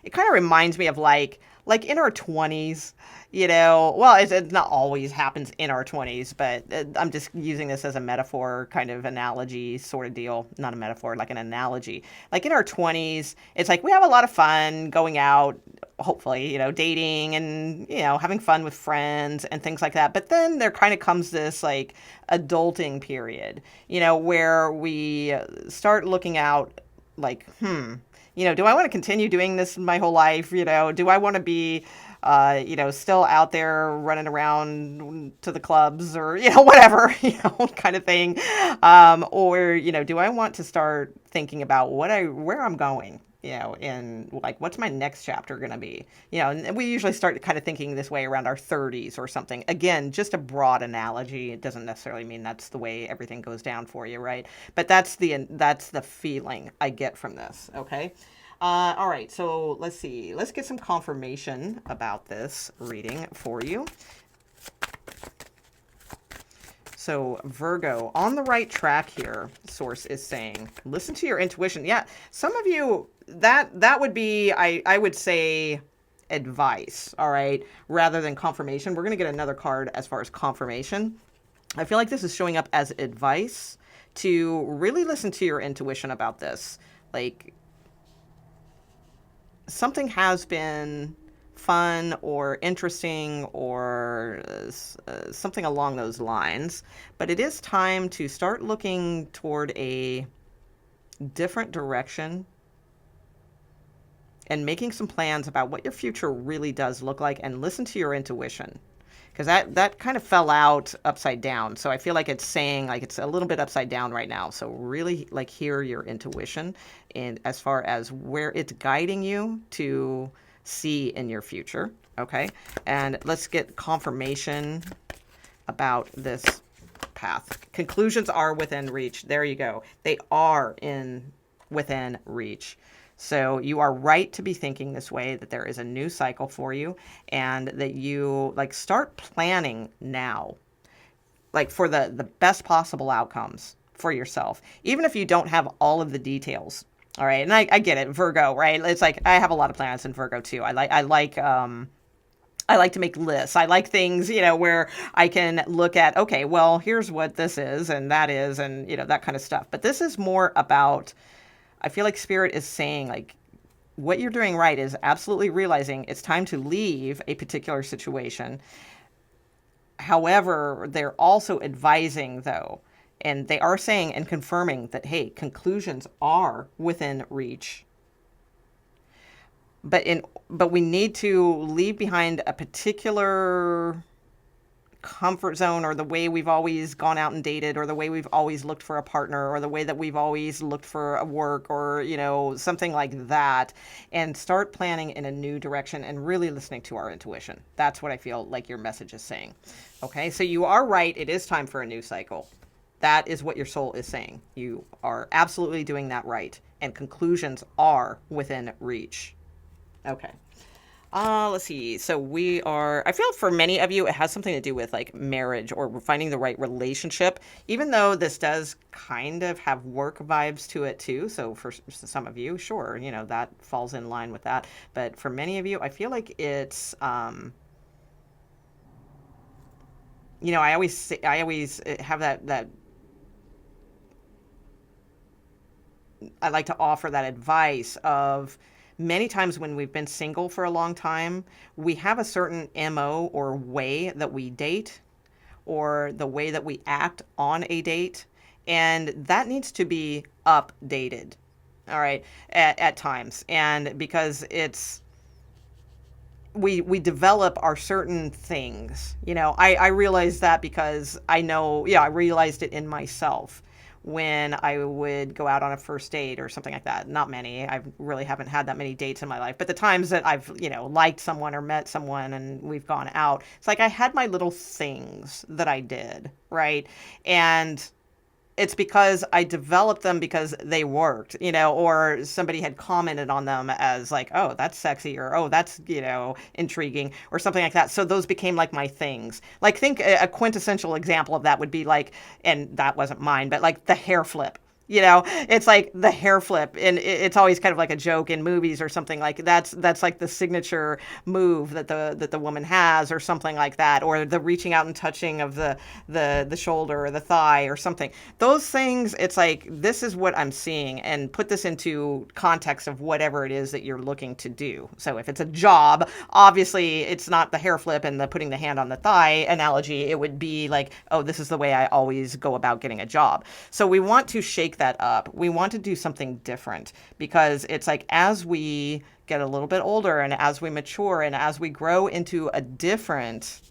it kind of reminds me of like in our 20s, well, it's not always happens in our 20s, but I'm just using this as a metaphor, kind of analogy sort of deal. Not a metaphor, like an analogy. Like in our 20s, it's like we have a lot of fun going out, hopefully, dating and, having fun with friends and things like that. But then there kind of comes this like adulting period, where we start looking out like, do I want to continue doing this my whole life? Do I want to be, still out there running around to the clubs or, whatever, kind of thing. Or, do I want to start thinking about where I'm going, and like, what's my next chapter going to be? And we usually start kind of thinking this way around our 30s or something. Again, just a broad analogy. It doesn't necessarily mean that's the way everything goes down for you, right? But that's the feeling I get from this, okay? All right, so let's see. Let's get some confirmation about this reading for you. So Virgo, on the right track here, Source is saying, listen to your intuition. Yeah, some of you, that would be, I would say, advice, all right, rather than confirmation. We're going to get another card as far as confirmation. I feel like this is showing up as advice to really listen to your intuition about this. Like, something has been fun or interesting or something along those lines, but it is time to start looking toward a different direction and making some plans about what your future really does look like, and listen to your intuition, because that kind of fell out upside down. So I feel like it's saying like it's a little bit upside down right now. So really like hear your intuition, and as far as where it's guiding you to see in your future. Okay. And let's get confirmation about this path. Conclusions are within reach. There you go. They are within reach. So you are right to be thinking this way, that there is a new cycle for you, and that you like start planning now, like for the best possible outcomes for yourself, even if you don't have all of the details. All right. And I get it. Virgo, right? It's like, I have a lot of planets in Virgo too. I like to make lists. I like things, where I can look at, okay, well, here's what this is and that is, and, that kind of stuff. But this is more about, I feel like Spirit is saying, like, what you're doing right is absolutely realizing it's time to leave a particular situation. However, they're also advising, though, And they are saying and confirming that, hey, conclusions are within reach. But we need to leave behind a particular comfort zone, or the way we've always gone out and dated, or the way we've always looked for a partner, or the way that we've always looked for a work, or something like that, and start planning in a new direction and really listening to our intuition. That's what I feel like your message is saying. Okay, so you are right, it is time for a new cycle. That is what your soul is saying. You are absolutely doing that right, and conclusions are within reach. Okay. Let's see. So I feel for many of you, it has something to do with like marriage or finding the right relationship, even though this does kind of have work vibes to it too. So for some of you, sure, that falls in line with that. But for many of you, I feel like it's, I always have that I like to offer that advice of, many times when we've been single for a long time, we have a certain MO or way that we date, or the way that we act on a date, and that needs to be updated, all right, at times. And because we develop our certain things, I realize that because I realized it in myself when I would go out on a first date or something like that. Not many. I really haven't had that many dates in my life. But the times that I've, liked someone or met someone and we've gone out, it's like I had my little things that I did, right? And it's because I developed them because they worked, or somebody had commented on them as like, oh, that's sexy, or, oh, that's, intriguing, or something like that. So those became like my things. Like, think a quintessential example of that would be like, and that wasn't mine, but like the hair flip. It's like the hair flip, and it's always kind of like a joke in movies or something. Like that's like the signature move that the woman has, or something like that, or the reaching out and touching of the shoulder or the thigh or something. Those things, it's like, this is what I'm seeing, and put this into context of whatever it is that you're looking to do. So if it's a job, obviously it's not the hair flip and the putting the hand on the thigh analogy. It would be like, oh, this is the way I always go about getting a job. So we want to shake that up. We want to do something different, because it's like, as we get a little bit older and as we mature and as we grow into a different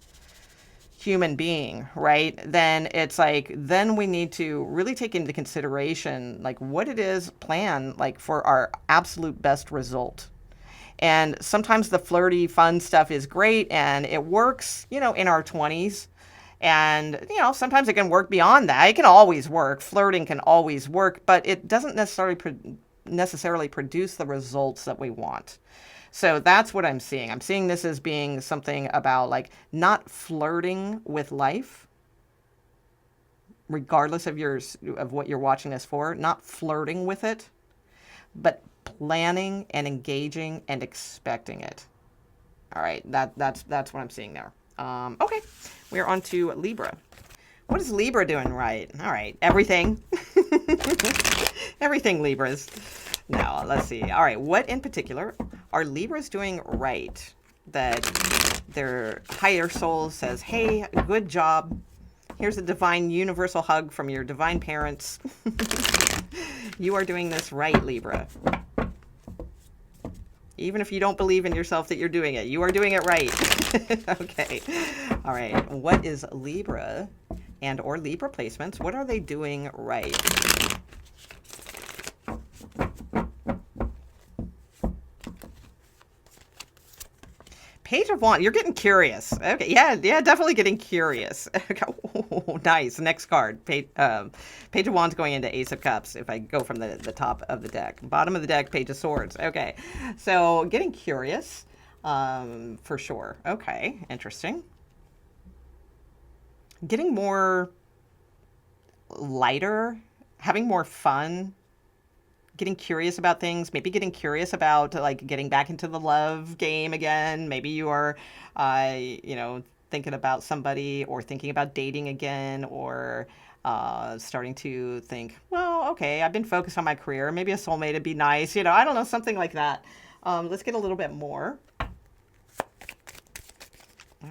human being, right? Then it's like, then we need to really take into consideration like what it is, plan like for our absolute best result. And sometimes the flirty, fun stuff is great and it works, in our 20s. And, sometimes it can work beyond that. It can always work. Flirting can always work, but it doesn't necessarily produce the results that we want. So that's what I'm seeing. I'm seeing this as being something about like not flirting with life, regardless of what you're watching this for, not flirting with it, but planning and engaging and expecting it. All right, that's what I'm seeing there. Okay, we're on to Libra. What is Libra doing right? All right, everything. Everything, Libras. Now, let's see. All right, what in particular are Libras doing right that their higher soul says, hey, good job. Here's a divine universal hug from your divine parents. You are doing this right, Libra. Even if you don't believe in yourself that you're doing it, you are doing it right. Okay. All right. What is Libra and or Libra placements? What are they doing right? Page of Wands. You're getting curious. Okay. Yeah, definitely getting curious. Oh, nice. Next card. Page of Wands going into Ace of Cups. If I go from the top of the deck. Bottom of the deck, Page of Swords. Okay. So getting curious, for sure. Okay. Interesting. Getting more lighter, having more fun, getting curious about things, maybe getting curious about like getting back into the love game again. Maybe you are, thinking about somebody or thinking about dating again, or starting to think, well, okay, I've been focused on my career. Maybe a soulmate would be nice. I don't know, something like that. Let's get a little bit more.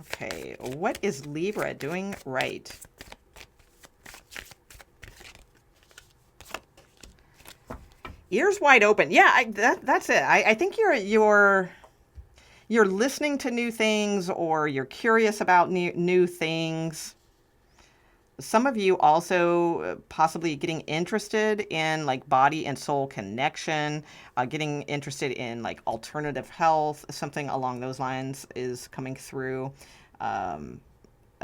Okay, what is Libra doing right? Ears wide open. Yeah, that's it. I think you're listening to new things, or you're curious about new things. Some of you also possibly getting interested in like body and soul connection, getting interested in like alternative health, something along those lines is coming through. Um,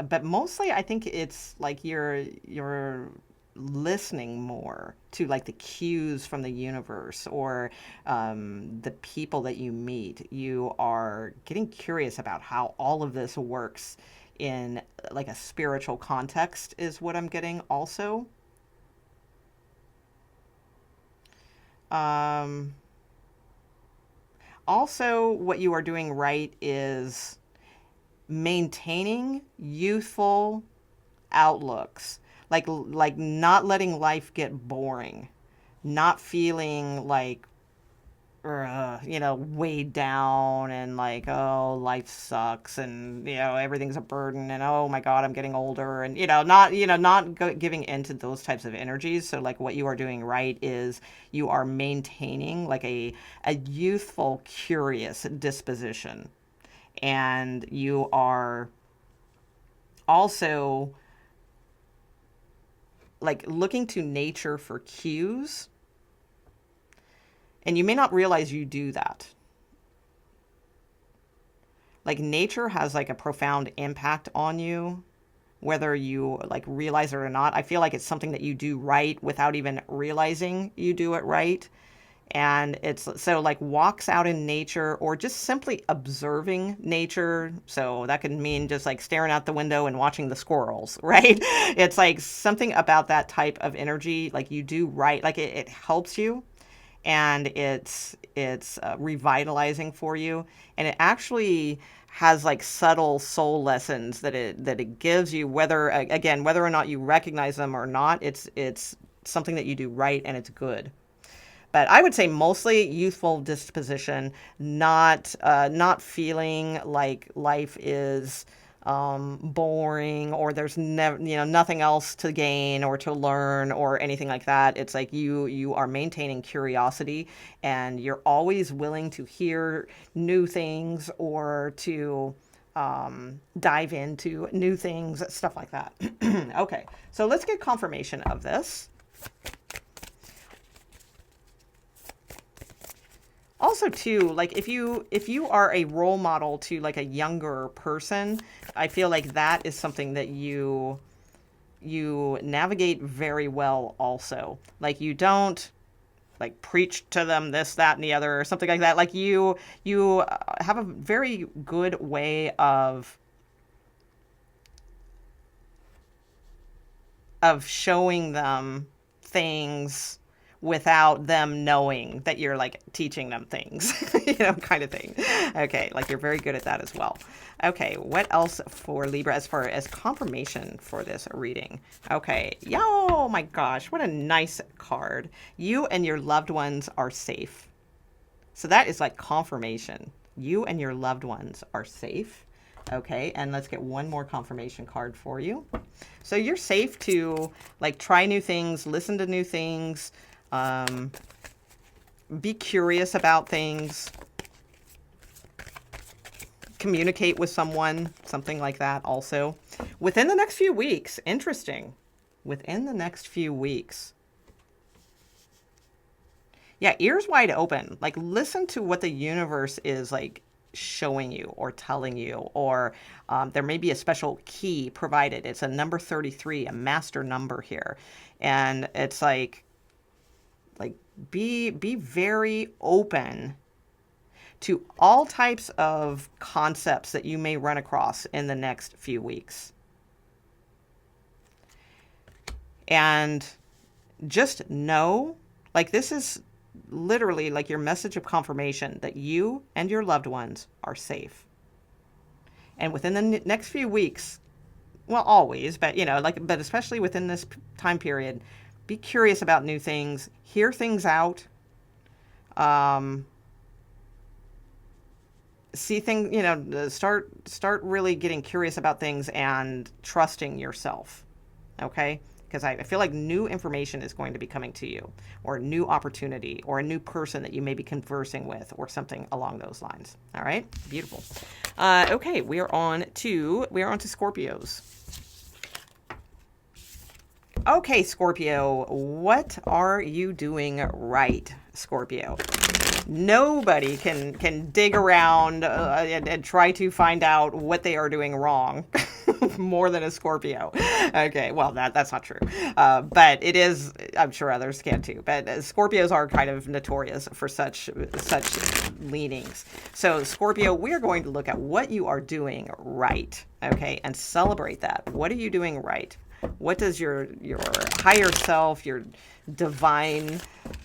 but mostly I think it's like you're listening more to like the cues from the universe, or the people that you meet. You are getting curious about how all of this works in like a spiritual context is what I'm getting also. Um, Also, what you are doing right is maintaining youthful outlooks, like not letting life get boring, not feeling like weighed down and like, oh, life sucks and, everything's a burden and, oh my God, I'm getting older and, not giving into those types of energies. So, like, what you are doing right is you are maintaining like a youthful, curious disposition. And you are also like looking to nature for cues, and you may not realize you do that. Like nature has like a profound impact on you, whether you like realize it or not. I feel like it's something that you do right without even realizing you do it right. And it's so like walks out in nature, or just simply observing nature. So that could mean just like staring out the window and watching the squirrels, right? It's like something about that type of energy, like you do right, like it helps you, and it's revitalizing for you, and it actually has like subtle soul lessons that it gives you, whether again whether or not you recognize them or not. It's something that you do right, and it's good. But I would say mostly youthful disposition, not feeling like life is boring, or there's never nothing else to gain or to learn or anything like that. It's like you are maintaining curiosity, and you're always willing to hear new things, or to dive into new things, stuff like that. Okay, so let's get confirmation of this. Also too, like if you are a role model to like a younger person, I feel like that is something that you navigate very well also. Like you don't like preach to them this, that, and the other, or something like that. Like you have a very good way of showing them things without them knowing that you're like teaching them things, kind of thing. Okay, like you're very good at that as well. Okay, what else for Libra as far as confirmation for this reading? Okay, yo, my gosh, what a nice card. You and your loved ones are safe. So that is like confirmation. You and your loved ones are safe. Okay, and let's get one more confirmation card for you. So you're safe to like try new things, listen to new things, be curious about things, communicate with someone, something like that also. Within the next few weeks, interesting. Within the next few weeks. Yeah, ears wide open. Like listen to what the universe is like showing you or telling you, or there may be a special key provided. It's a number 33, a master number here. And it's like be very open to all types of concepts that you may run across in the next few weeks. And just know, like this is literally like your message of confirmation that you and your loved ones are safe. And within the next few weeks, well, always, but but especially within this time period, be curious about new things, hear things out, see things, start really getting curious about things and trusting yourself. Okay? because I feel like new information is going to be coming to you, or a new opportunity, or a new person that you may be conversing with, or something along those lines. All right, beautiful. Okay, we are on to Scorpios. Okay, Scorpio, what are you doing right, Scorpio? Nobody can dig around and try to find out what they are doing wrong more than a Scorpio. Okay, well, that's not true. But it is, I'm sure others can too. But Scorpios are kind of notorious for such leanings. So, Scorpio, we're going to look at what you are doing right, okay, and celebrate that. What are you doing right? What does your higher self, your divine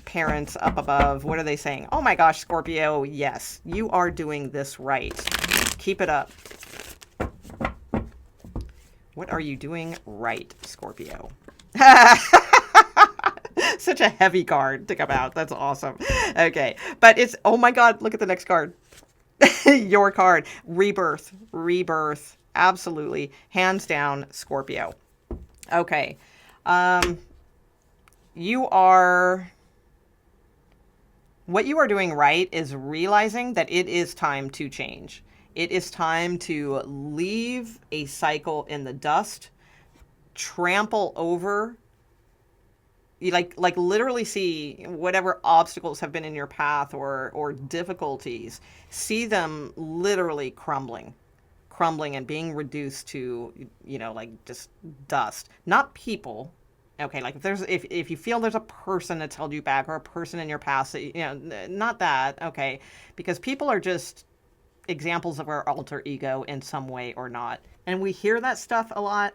parents up above, what are they saying? Oh my gosh, Scorpio, yes, you are doing this right. Keep it up. What are you doing right, Scorpio? Such a heavy card to come out. That's awesome. Okay, but it's, oh my God, look at the next card. Your card, rebirth, rebirth. Absolutely, hands down, Scorpio. Okay. What you are doing right is realizing that it is time to change. It is time to leave a cycle in the dust, trample over, like literally see whatever obstacles have been in your path or difficulties, see them literally crumbling and being reduced to, like just dust, not people. Okay, like if you feel there's a person that's held you back, or a person in your past, not that, okay, because people are just examples of our alter ego in some way or not. And we hear that stuff a lot,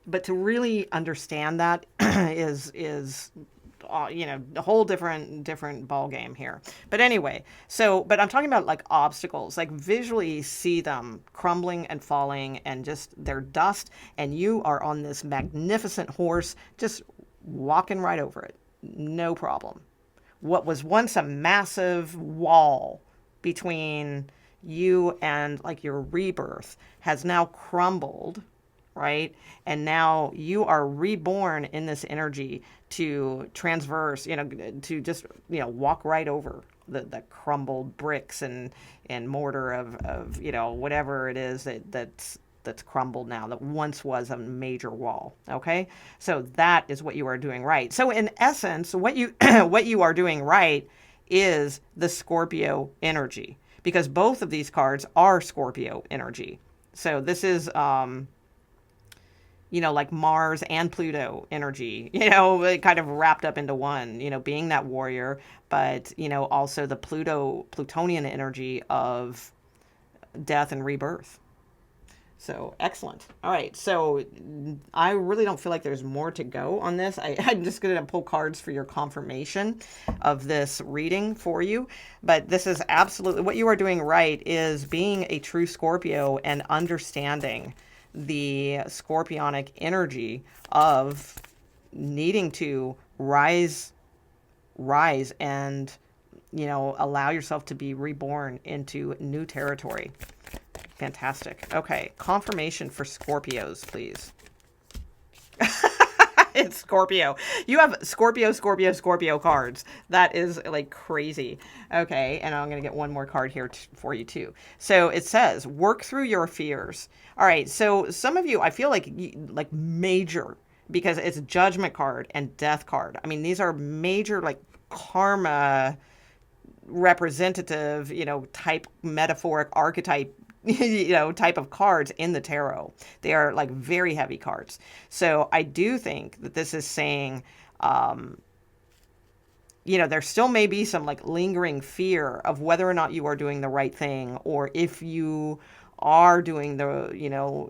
but to really understand that is a whole different ball game here. But anyway, but I'm talking about like obstacles, like visually see them crumbling and falling and just they're dust, and you are on this magnificent horse just walking right over it. No problem. What was once a massive wall between you and like your rebirth has now crumbled, right? And now you are reborn in this energy to transverse, to just, walk right over the crumbled bricks and mortar of whatever it is that's crumbled now, that once was a major wall. Okay, so that is what you are doing right. So in essence, what you what you are doing right is the Scorpio energy, because both of these cards are Scorpio energy. So this is like Mars and Pluto energy, kind of wrapped up into one, being that warrior, but, also the Plutonian energy of death and rebirth. So excellent. All right. So I really don't feel like there's more to go on this. I'm just going to pull cards for your confirmation of this reading for you. But this is absolutely what you are doing right, is being a true Scorpio and understanding the scorpionic energy of needing to rise and, allow yourself to be reborn into new territory. Fantastic. Okay, confirmation for Scorpios, please. It's Scorpio. You have Scorpio cards. That is like crazy. Okay, and I'm going to get one more card here for you too. So it says, work through your fears. All right, so some of you, I feel like major, because it's Judgment card and Death card. I mean, these are major like karma representative, type metaphoric archetype type of cards in the tarot. They are like very heavy cards. So I do think that this is saying, there still may be some like lingering fear of whether or not you are doing the right thing, or if you are doing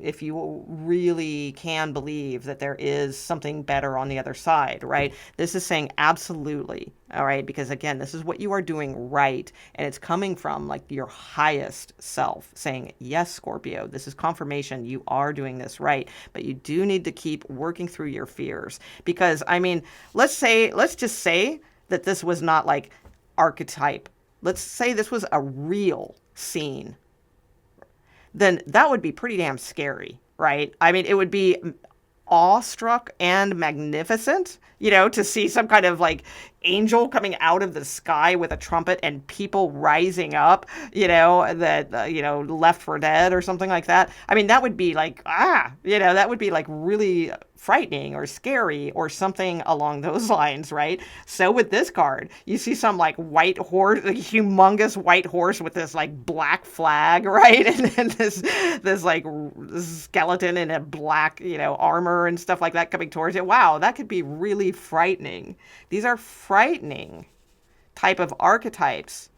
if you really can believe that there is something better on the other side, right? This is saying absolutely, all right? Because again, this is what you are doing right, and it's coming from like your highest self saying, yes, Scorpio, this is confirmation, you are doing this right, but you do need to keep working through your fears. Because, I mean, let's just say that this was not like archetype. Let's say this was a real scene. Then that would be pretty damn scary, right? I mean, it would be awestruck and magnificent, to see some kind of like angel coming out of the sky with a trumpet and people rising up, that, left for dead or something like that. I mean, that would be like, that would be like really frightening or scary or something along those lines, right? So with this card, you see some like white horse, like humongous white horse with this like black flag, right? And then this like skeleton in a black, armor and stuff like that coming towards it. Wow, that could be really frightening. These are frightening type of archetypes,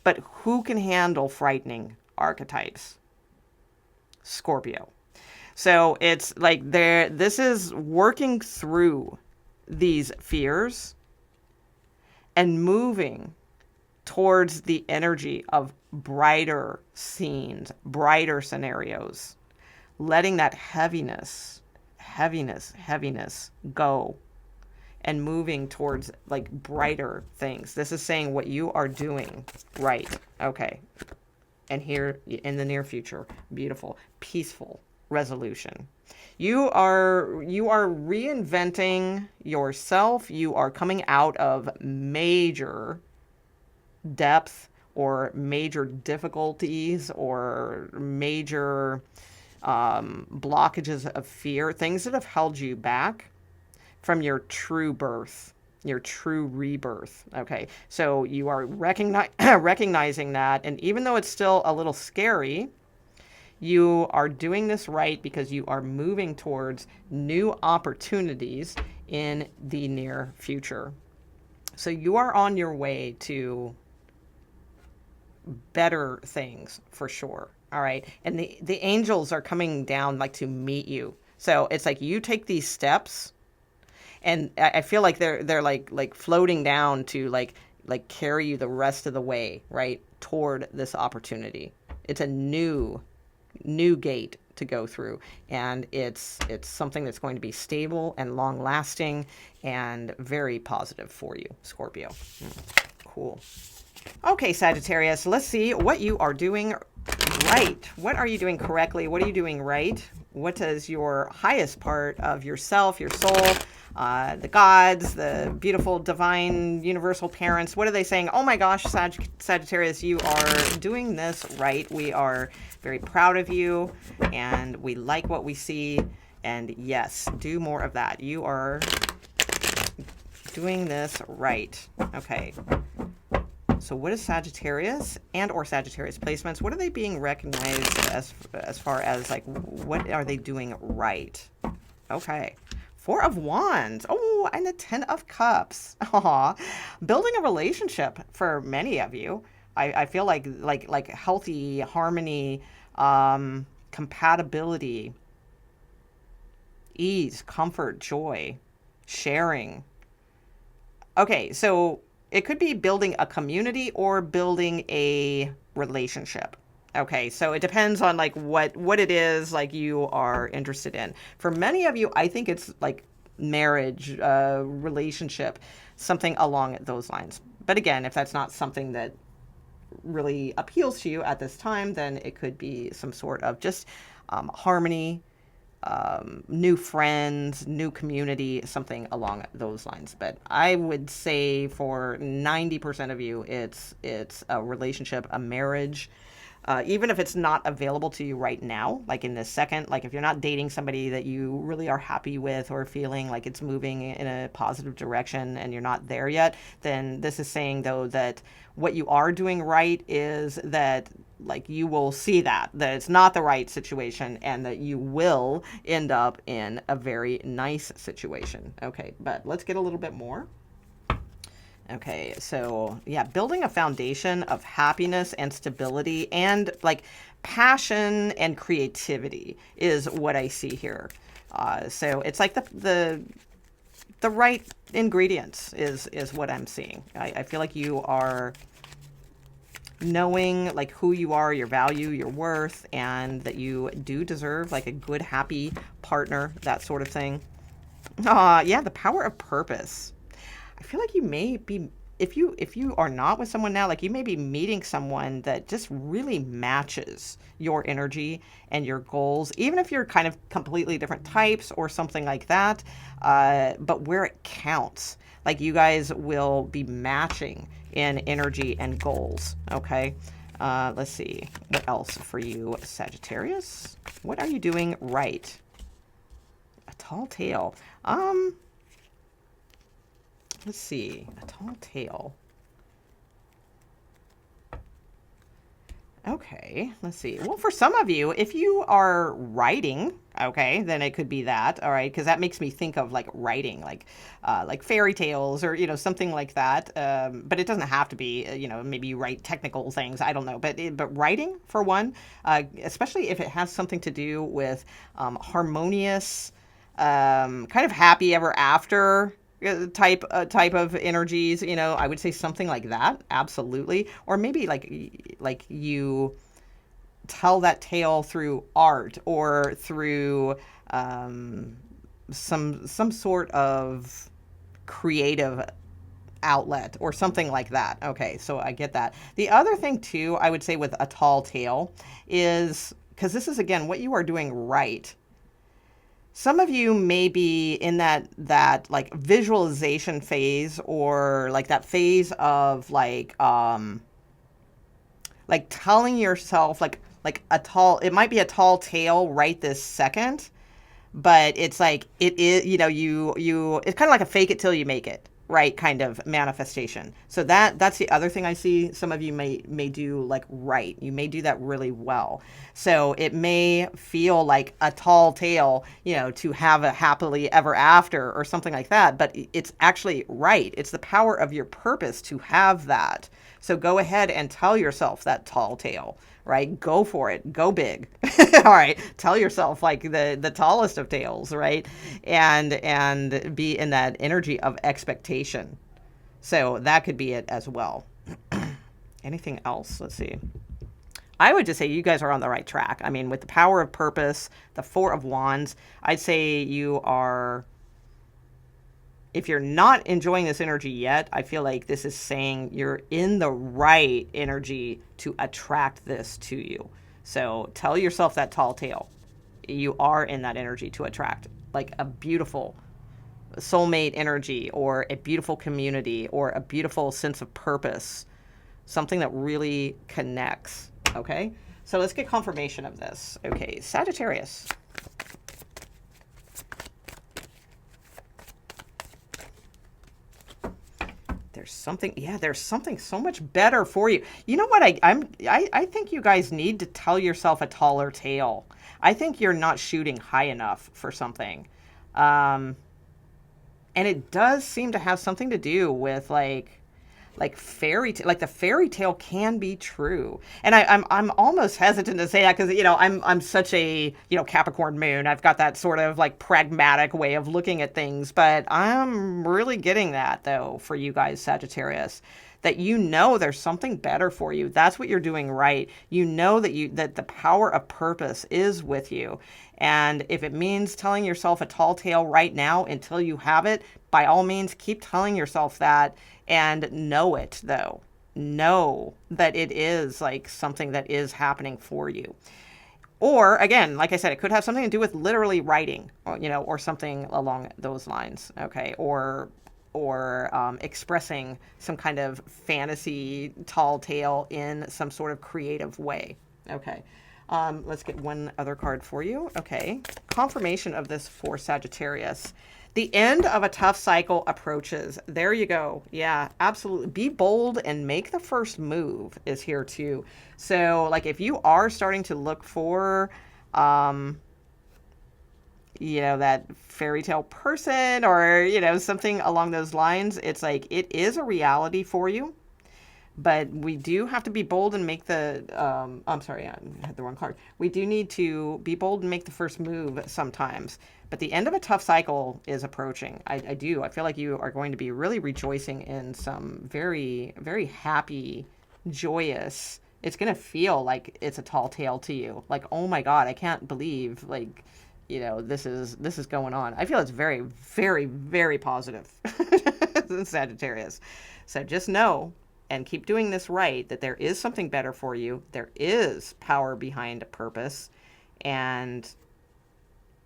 but who can handle frightening archetypes? Scorpio. So it's like this is working through these fears and moving towards the energy of brighter scenes, brighter scenarios, letting that heaviness go and moving towards like brighter things. This is saying what you are doing right. Okay. And here in the near future, beautiful, peaceful resolution. You are reinventing yourself. You are coming out of major depth or major difficulties or major blockages of fear, things that have held you back from your true birth, your true rebirth. Okay, so you are recognizing that, and even though it's still a little scary, you are doing this right because you are moving towards new opportunities in the near future. So you are on your way to better things for sure. All right. And the angels are coming down like to meet you. So it's like you take these steps, and I feel like they're like floating down to like carry you the rest of the way, right, toward this opportunity. It's a new gate to go through, and it's something that's going to be stable and long lasting and very positive for you, Scorpio. Cool. Okay, Sagittarius, let's see what you are doing right. What are you doing correctly? What are you doing right? What is your highest part of yourself, your soul, the gods, the beautiful, divine, universal parents? What are they saying? Oh my gosh, Sagittarius, you are doing this right. We are very proud of you, and we like what we see. And yes, do more of that. You are doing this right. Okay. So what is Sagittarius and or Sagittarius placements? What are they being recognized as far as like what are they doing right? Okay. 4 of Wands. Oh, and the 10 of Cups. Aw. Building a relationship for many of you. I feel like healthy harmony, compatibility, ease, comfort, joy, sharing. Okay, so it could be building a community or building a relationship. Okay, so it depends on like what it is like you are interested in. For many of you, I think it's like marriage, relationship, something along those lines. But again, if that's not something that really appeals to you at this time, then it could be some sort of just harmony, new friends, new community, something along those lines. But I would say for 90% of you, it's a relationship, a marriage. Even if it's not available to you right now, like in this second, like if you're not dating somebody that you really are happy with or feeling like it's moving in a positive direction and you're not there yet, then this is saying though that what you are doing right is that like you will see that it's not the right situation and that you will end up in a very nice situation. Okay, but let's get a little bit more. Okay, so yeah, building a foundation of happiness and stability and like passion and creativity is what I see here. So it's like the right ingredients is what I'm seeing. I feel like you are knowing like who you are, your value, your worth, and that you do deserve like a good, happy partner, that sort of thing. Yeah, the power of purpose. I feel like you may be if you are not with someone now, like you may be meeting someone that just really matches your energy and your goals, even if you're kind of completely different types or something like that. But where it counts, like you guys will be matching in energy and goals. Okay. Let's see what else for you, Sagittarius. What are you doing right? A tall tale. Let's see. A tall tale. Okay, let's see. Well, for some of you, if you are writing, okay, then it could be that, all right, because that makes me think of like writing, like fairy tales or, you know, something like that. But it doesn't have to be, you know, maybe you write technical things, I don't know. But writing, for one, especially if it has something to do with harmonious, kind of happy ever after type of energies, you know, I would say something like that, absolutely. Or maybe like you tell that tale through art or through some sort of creative outlet or something like that. Okay, so I get that. The other thing too, I would say with a tall tale is, because this is again what you are doing right. Some of you may be in that like visualization phase, or like that phase of like telling yourself like a tall, it might be a tall tale right this second, but it's like it is, you know, you it's kind of like a fake it till you make it, right, kind of manifestation. So that's the other thing I see some of you may do like right. You may do that really well. So it may feel like a tall tale, you know, to have a happily ever after or something like that, but it's actually right. It's the power of your purpose to have that. So go ahead and tell yourself that tall tale, right? Go for it. Go big. All right. Tell yourself like the tallest of tales, right? And be in that energy of expectation. So that could be it as well. Anything else? Let's see. I would just say you guys are on the right track. I mean, with the power of purpose, the Four of Wands, I'd say you are, if you're not enjoying this energy yet, I feel like this is saying you're in the right energy to attract this to you. So tell yourself that tall tale. You are in that energy to attract like a beautiful soulmate energy, or a beautiful community, or a beautiful sense of purpose, something that really connects. Okay, so let's get confirmation of this. Okay, Sagittarius. There's something, yeah, there's something so much better for you. You know what? I think you guys need to tell yourself a taller tale. I think you're not shooting high enough for something. And it does seem to have something to do with like fairy tale, like the fairy tale can be true. And I'm almost hesitant to say that because, you know, I'm such a, you know, Capricorn moon. I've got that sort of like pragmatic way of looking at things, but I'm really getting that though for you guys, Sagittarius, that you know there's something better for you. That's what you're doing right. You know that the power of purpose is with you. And if it means telling yourself a tall tale right now until you have it, by all means, keep telling yourself that, and know it though. Know that it is like something that is happening for you. Or again, like I said, it could have something to do with literally writing, or, you know, or something along those lines. Okay. Or expressing some kind of fantasy tall tale in some sort of creative way. Okay. Let's get one other card for you. Okay. Confirmation of this for Sagittarius. The end of a tough cycle approaches. There you go. Yeah, absolutely. Be bold and make the first move is here too. So like if you are starting to look for, you know, that fairy tale person, or, you know, something along those lines, it's like it is a reality for you. But we do have to be bold and make the, I'm sorry, I had the wrong card. We do need to be bold and make the first move sometimes. But the end of a tough cycle is approaching. I do. I feel like you are going to be really rejoicing in some very, very happy, joyous. It's going to feel like it's a tall tale to you. Like, oh my God, I can't believe, like, this is going on. I feel it's very, very, very positive, Sagittarius. So just know and keep doing this right, that there is something better for you. There is power behind a purpose, and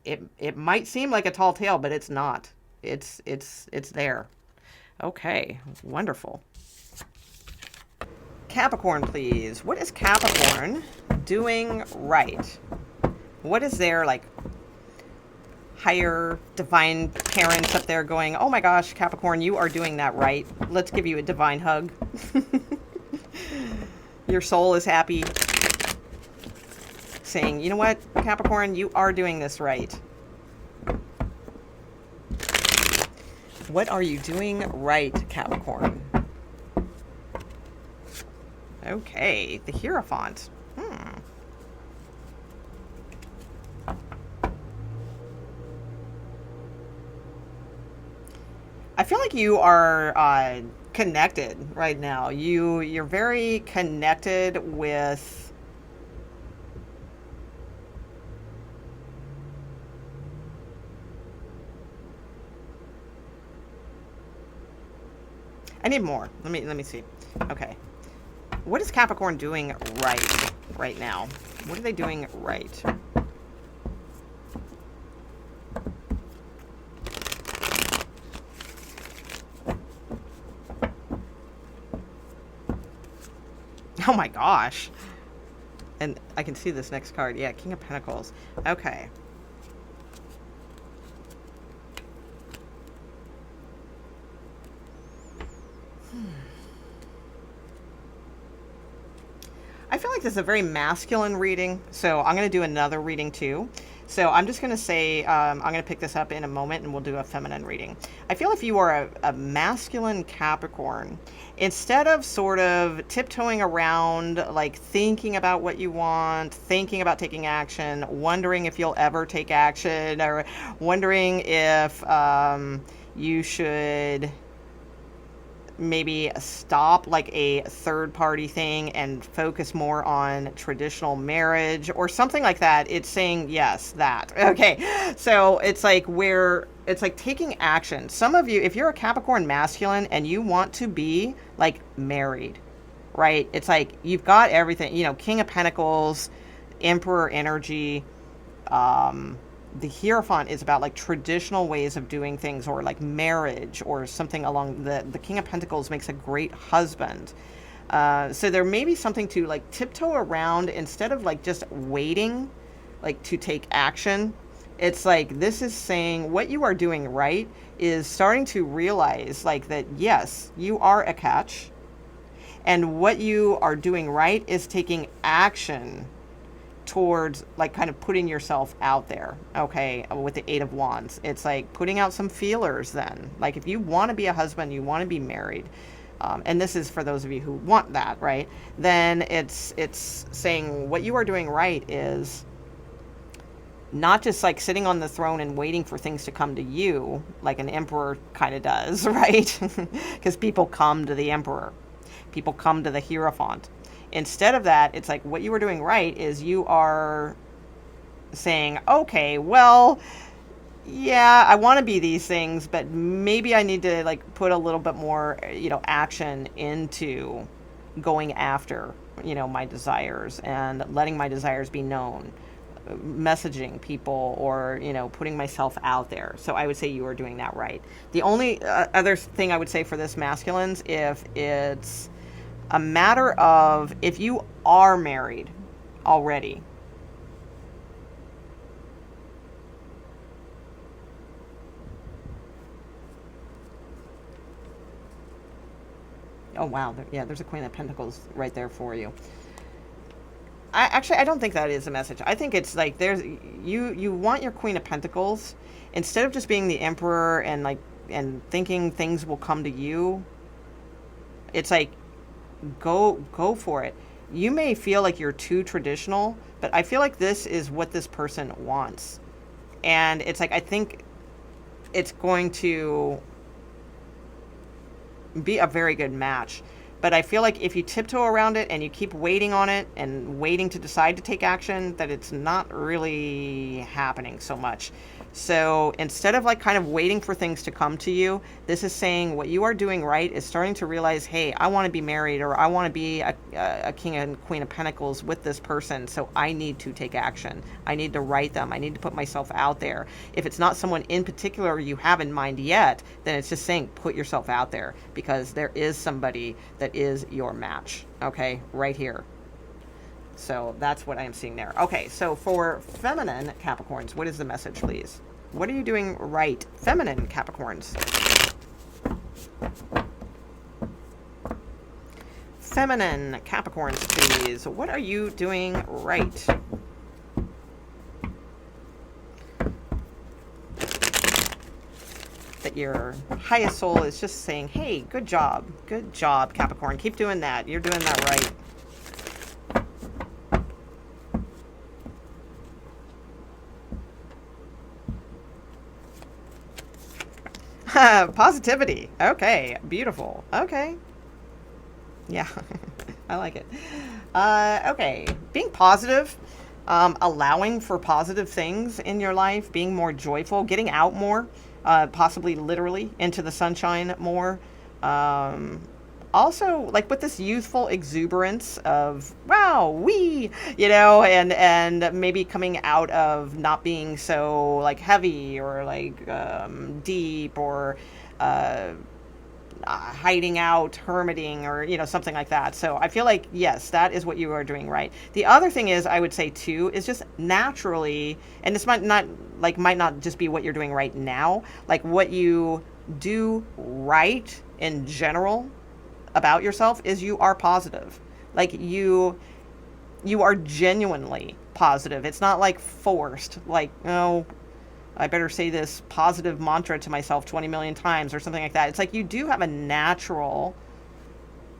it might seem like a tall tale, but it's not. It's there. Okay, wonderful. Capricorn, please. What is Capricorn doing right? What is their like higher divine parents up there going, oh my gosh, Capricorn, you are doing that right. Let's give you a divine hug. Your soul is happy. Saying, you know what, Capricorn, you are doing this right. What are you doing right, Capricorn? Okay, the Hierophant. I feel like you are connected right now. You're very connected with I need more. Let me see. Okay. What is Capricorn doing right now? What are they doing right? Oh my gosh. And I can see this next card. Yeah, King of Pentacles. Okay. I feel like this is a very masculine reading, so I'm going to do another reading too. So I'm just going to say, I'm going to pick this up in a moment and we'll do a feminine reading. I feel if you are a masculine Capricorn, instead of sort of tiptoeing around, like thinking about what you want, thinking about taking action, wondering if you'll ever take action, or wondering if you should maybe stop like a third party thing and focus more on traditional marriage or something like that. It's saying yes, that. Okay. So it's like taking action. Some of you, if you're a Capricorn masculine and you want to be like married, right? It's like you've got everything, King of Pentacles, Emperor energy, the Hierophant is about like traditional ways of doing things, or like marriage or something along the King of Pentacles makes a great husband. So there may be something to like tiptoe around instead of like just waiting, like to take action. It's like, this is saying what you are doing right is starting to realize like that, yes, you are a catch. And what you are doing right is taking action towards like kind of putting yourself out there. Okay, with the Eight of Wands, it's like putting out some feelers. Then like if you want to be a husband, you want to be married, and this is for those of you who want that, right? Then it's saying what you are doing right is not just like sitting on the throne and waiting for things to come to you like an emperor kind of does, right? Because people come to the emperor, people come to the Hierophant. Instead of that, it's like what you are doing right is you are saying, okay, well, yeah, I want to be these things, but maybe I need to like put a little bit more, action into going after, my desires and letting my desires be known, messaging people, or, putting myself out there. So I would say you are doing that right. The only other thing I would say for this masculines, if it's a matter of if you are married already, oh wow, there's a Queen of Pentacles right there for you. I don't think that is a message. I think it's like there's you want your Queen of Pentacles, instead of just being the Emperor and thinking things will come to you. It's like go for it. You may feel like you're too traditional, but I feel like this is what this person wants. And it's like, I think it's going to be a very good match. But I feel like if you tiptoe around it and you keep waiting on it and waiting to decide to take action, that it's not really happening so much. So instead of like kind of waiting for things to come to you, this is saying what you are doing right is starting to realize, hey, I want to be married, or I want to be a king and queen of pentacles with this person. So I need to take action. I need to write them. I need to put myself out there. If it's not someone in particular you have in mind yet, then it's just saying put yourself out there, because there is somebody that is your match. Okay, right here. So that's what I am seeing there. Okay, so for feminine Capricorns, what is the message, please? What are you doing right? Feminine Capricorns. Feminine Capricorns, please. What are you doing right? That your highest soul is just saying, hey, good job, Capricorn. Keep doing that. You're doing that right. Positivity. Okay, beautiful. Okay. Yeah, I like it. Okay, being positive, allowing for positive things in your life, being more joyful, getting out more, possibly literally into the sunshine more. Also, like with this youthful exuberance of, wow, and maybe coming out of not being so like heavy or like deep or hiding out, hermiting, or something like that. So I feel like, yes, that is what you are doing right. The other thing is, I would say too, is just naturally, and this might not just be what you're doing right now, like what you do right in general about yourself is you are positive. Like you are genuinely positive. It's not like forced, like, oh, I better say this positive mantra to myself 20 million times or something like that. It's like you do have a natural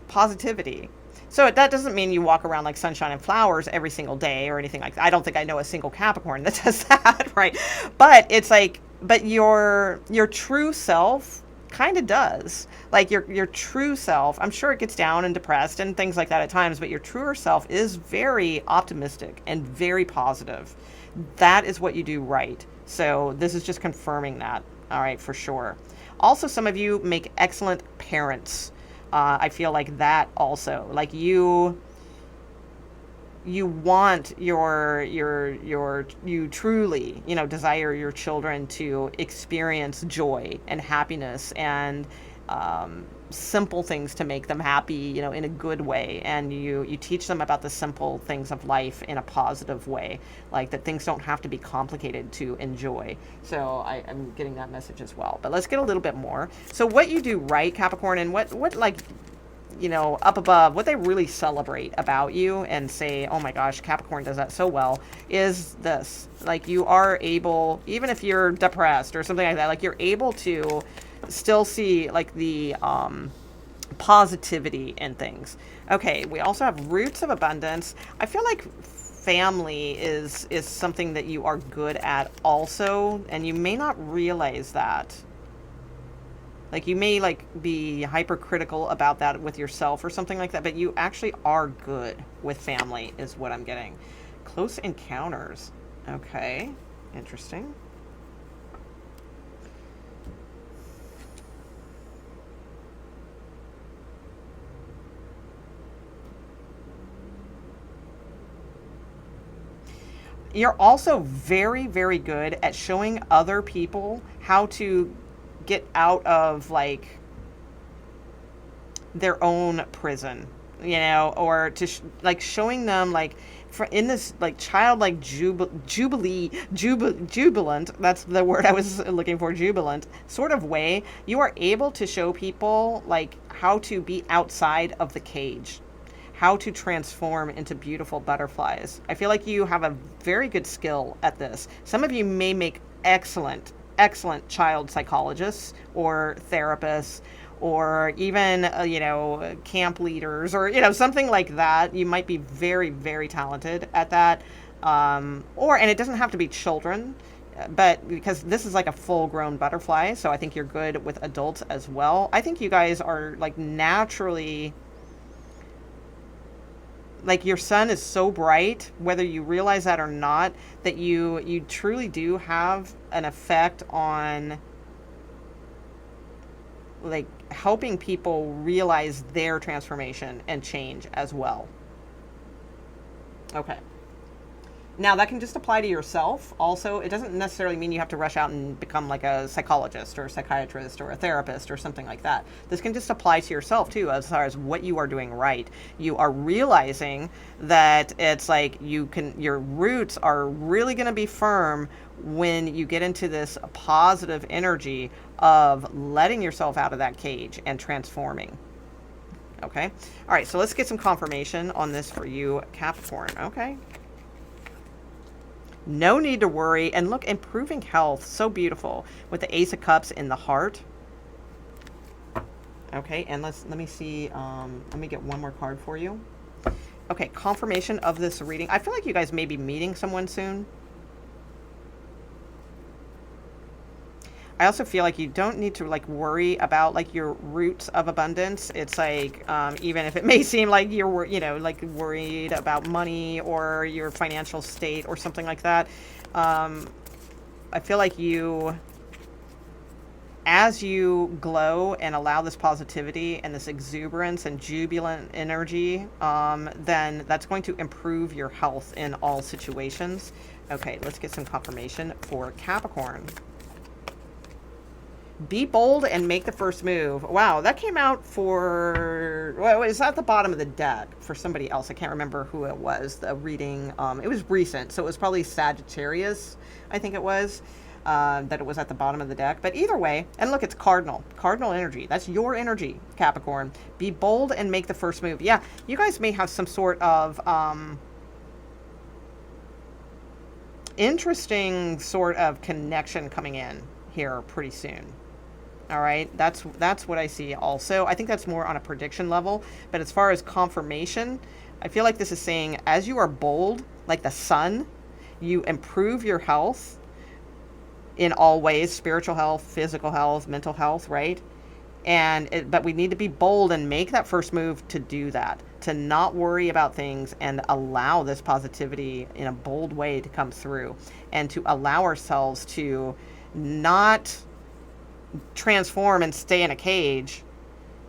positivity. So that doesn't mean you walk around like sunshine and flowers every single day or anything like that. I don't think I know a single Capricorn that does that, right? But it's like, but your true self kind of does. Like your true self, I'm sure it gets down and depressed and things like that at times, but your truer self is very optimistic and very positive. That is what you do right. So this is just confirming that. All right, for sure. Also, some of you make excellent parents. I feel like that also. Like you want you truly, desire your children to experience joy and happiness and simple things to make them happy, in a good way. And you teach them about the simple things of life in a positive way, like that things don't have to be complicated to enjoy. So I'm getting that message as well. But let's get a little bit more. So what you do right, Capricorn, and what like, up above, what they really celebrate about you and say, oh my gosh, Capricorn does that so well, is this. Like you are able, even if you're depressed or something like that, like you're able to still see like the positivity in things. Okay, we also have roots of abundance. I feel like family is something that you are good at also, and you may not realize that. Like you may like be hypercritical about that with yourself or something like that, but you actually are good with family is what I'm getting. Close encounters. Okay, interesting. You're also very, very good at showing other people how to get out of like their own prison, or to like showing them like in this like childlike jubilant, that's the word I was looking for, jubilant sort of way. You are able to show people like how to be outside of the cage, how to transform into beautiful butterflies. I feel like you have a very good skill at this. Some of you may make excellent child psychologists or therapists, or even camp leaders, or something like that. You might be very, very talented at that. And it doesn't have to be children, but because this is like a full-grown butterfly, so I think you're good with adults as well. I think you guys are like naturally like your sun is so bright, whether you realize that or not, that you truly do have an effect on like helping people realize their transformation and change as well. Okay. Now, that can just apply to yourself. Also, it doesn't necessarily mean you have to rush out and become like a psychologist or a psychiatrist or a therapist or something like that. This can just apply to yourself too, as far as what you are doing right. You are realizing that it's like your roots are really going to be firm when you get into this positive energy of letting yourself out of that cage and transforming. Okay. All right. So let's get some confirmation on this for you, Capricorn. Okay. No need to worry. And look, improving health. So beautiful. With the Ace of Cups in the heart. Okay, and let me see. Let me get one more card for you. Okay, confirmation of this reading. I feel like you guys may be meeting someone soon. I also feel like you don't need to like worry about like your roots of abundance. It's like even if it may seem like you're like worried about money or your financial state or something like that. I feel like as you glow and allow this positivity and this exuberance and jubilant energy, then that's going to improve your health in all situations. Okay, let's get some confirmation for Capricorn. Be bold and make the first move. Wow, that came out for, well, it's at the bottom of the deck for somebody else. I can't remember who it was, the reading. It was recent, so it was probably Sagittarius, I think it was, that it was at the bottom of the deck. But either way, and look, it's cardinal energy. That's your energy, Capricorn. Be bold and make the first move. Yeah, you guys may have some sort of interesting sort of connection coming in here pretty soon. All right, that's what I see also. I think that's more on a prediction level, but as far as confirmation, I feel like this is saying as you are bold, like the sun, you improve your health in all ways, spiritual health, physical health, mental health, right? But we need to be bold and make that first move to do that, to not worry about things and allow this positivity in a bold way to come through, and to allow ourselves to not transform and stay in a cage,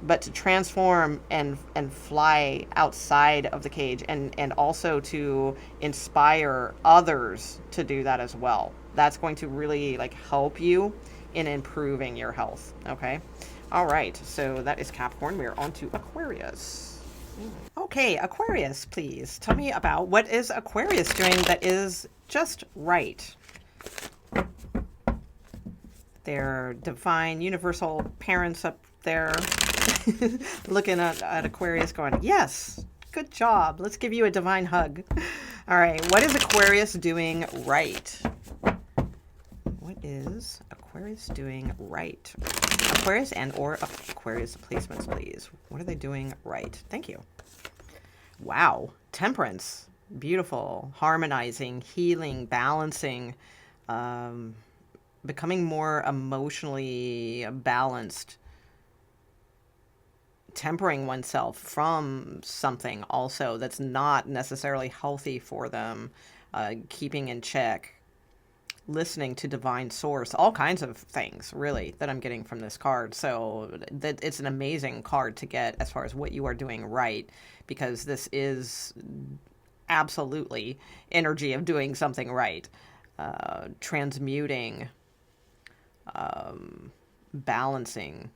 but to transform and fly outside of the cage, and also to inspire others to do that as well. That's going to really like help you in improving your health. Okay. All right. So that is Capricorn. We're on to Aquarius. Okay, Aquarius, please tell me about what is Aquarius doing that is just right. Their divine universal parents up there looking at Aquarius going, yes, good job. Let's give you a divine hug. All right. What is Aquarius doing right? What is Aquarius doing right? Aquarius and or Aquarius placements, please. What are they doing right? Thank you. Wow. Temperance. Beautiful. Harmonizing, healing, balancing, becoming more emotionally balanced, tempering oneself from something also that's not necessarily healthy for them, keeping in check, listening to divine source, all kinds of things really that I'm getting from this card. So that it's an amazing card to get as far as what you are doing right, because this is absolutely energy of doing something right, transmuting, balancing.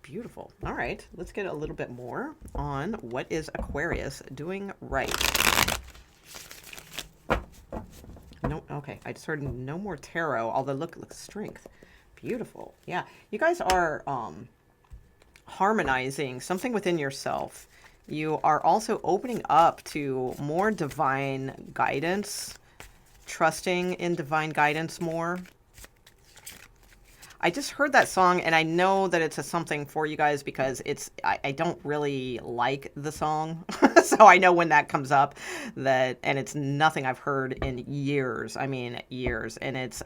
Beautiful. All right, let's get a little bit more on what is Aquarius doing right. No, okay, I just heard no more tarot, although look, strength. Beautiful. Yeah, you guys are harmonizing something within yourself. You are also opening up to more divine guidance, trusting in divine guidance more. I just heard that song, and I know that it's a something for you guys because I don't really like the song. So I know when that comes up and it's nothing I've heard in years. I mean, years. And it's,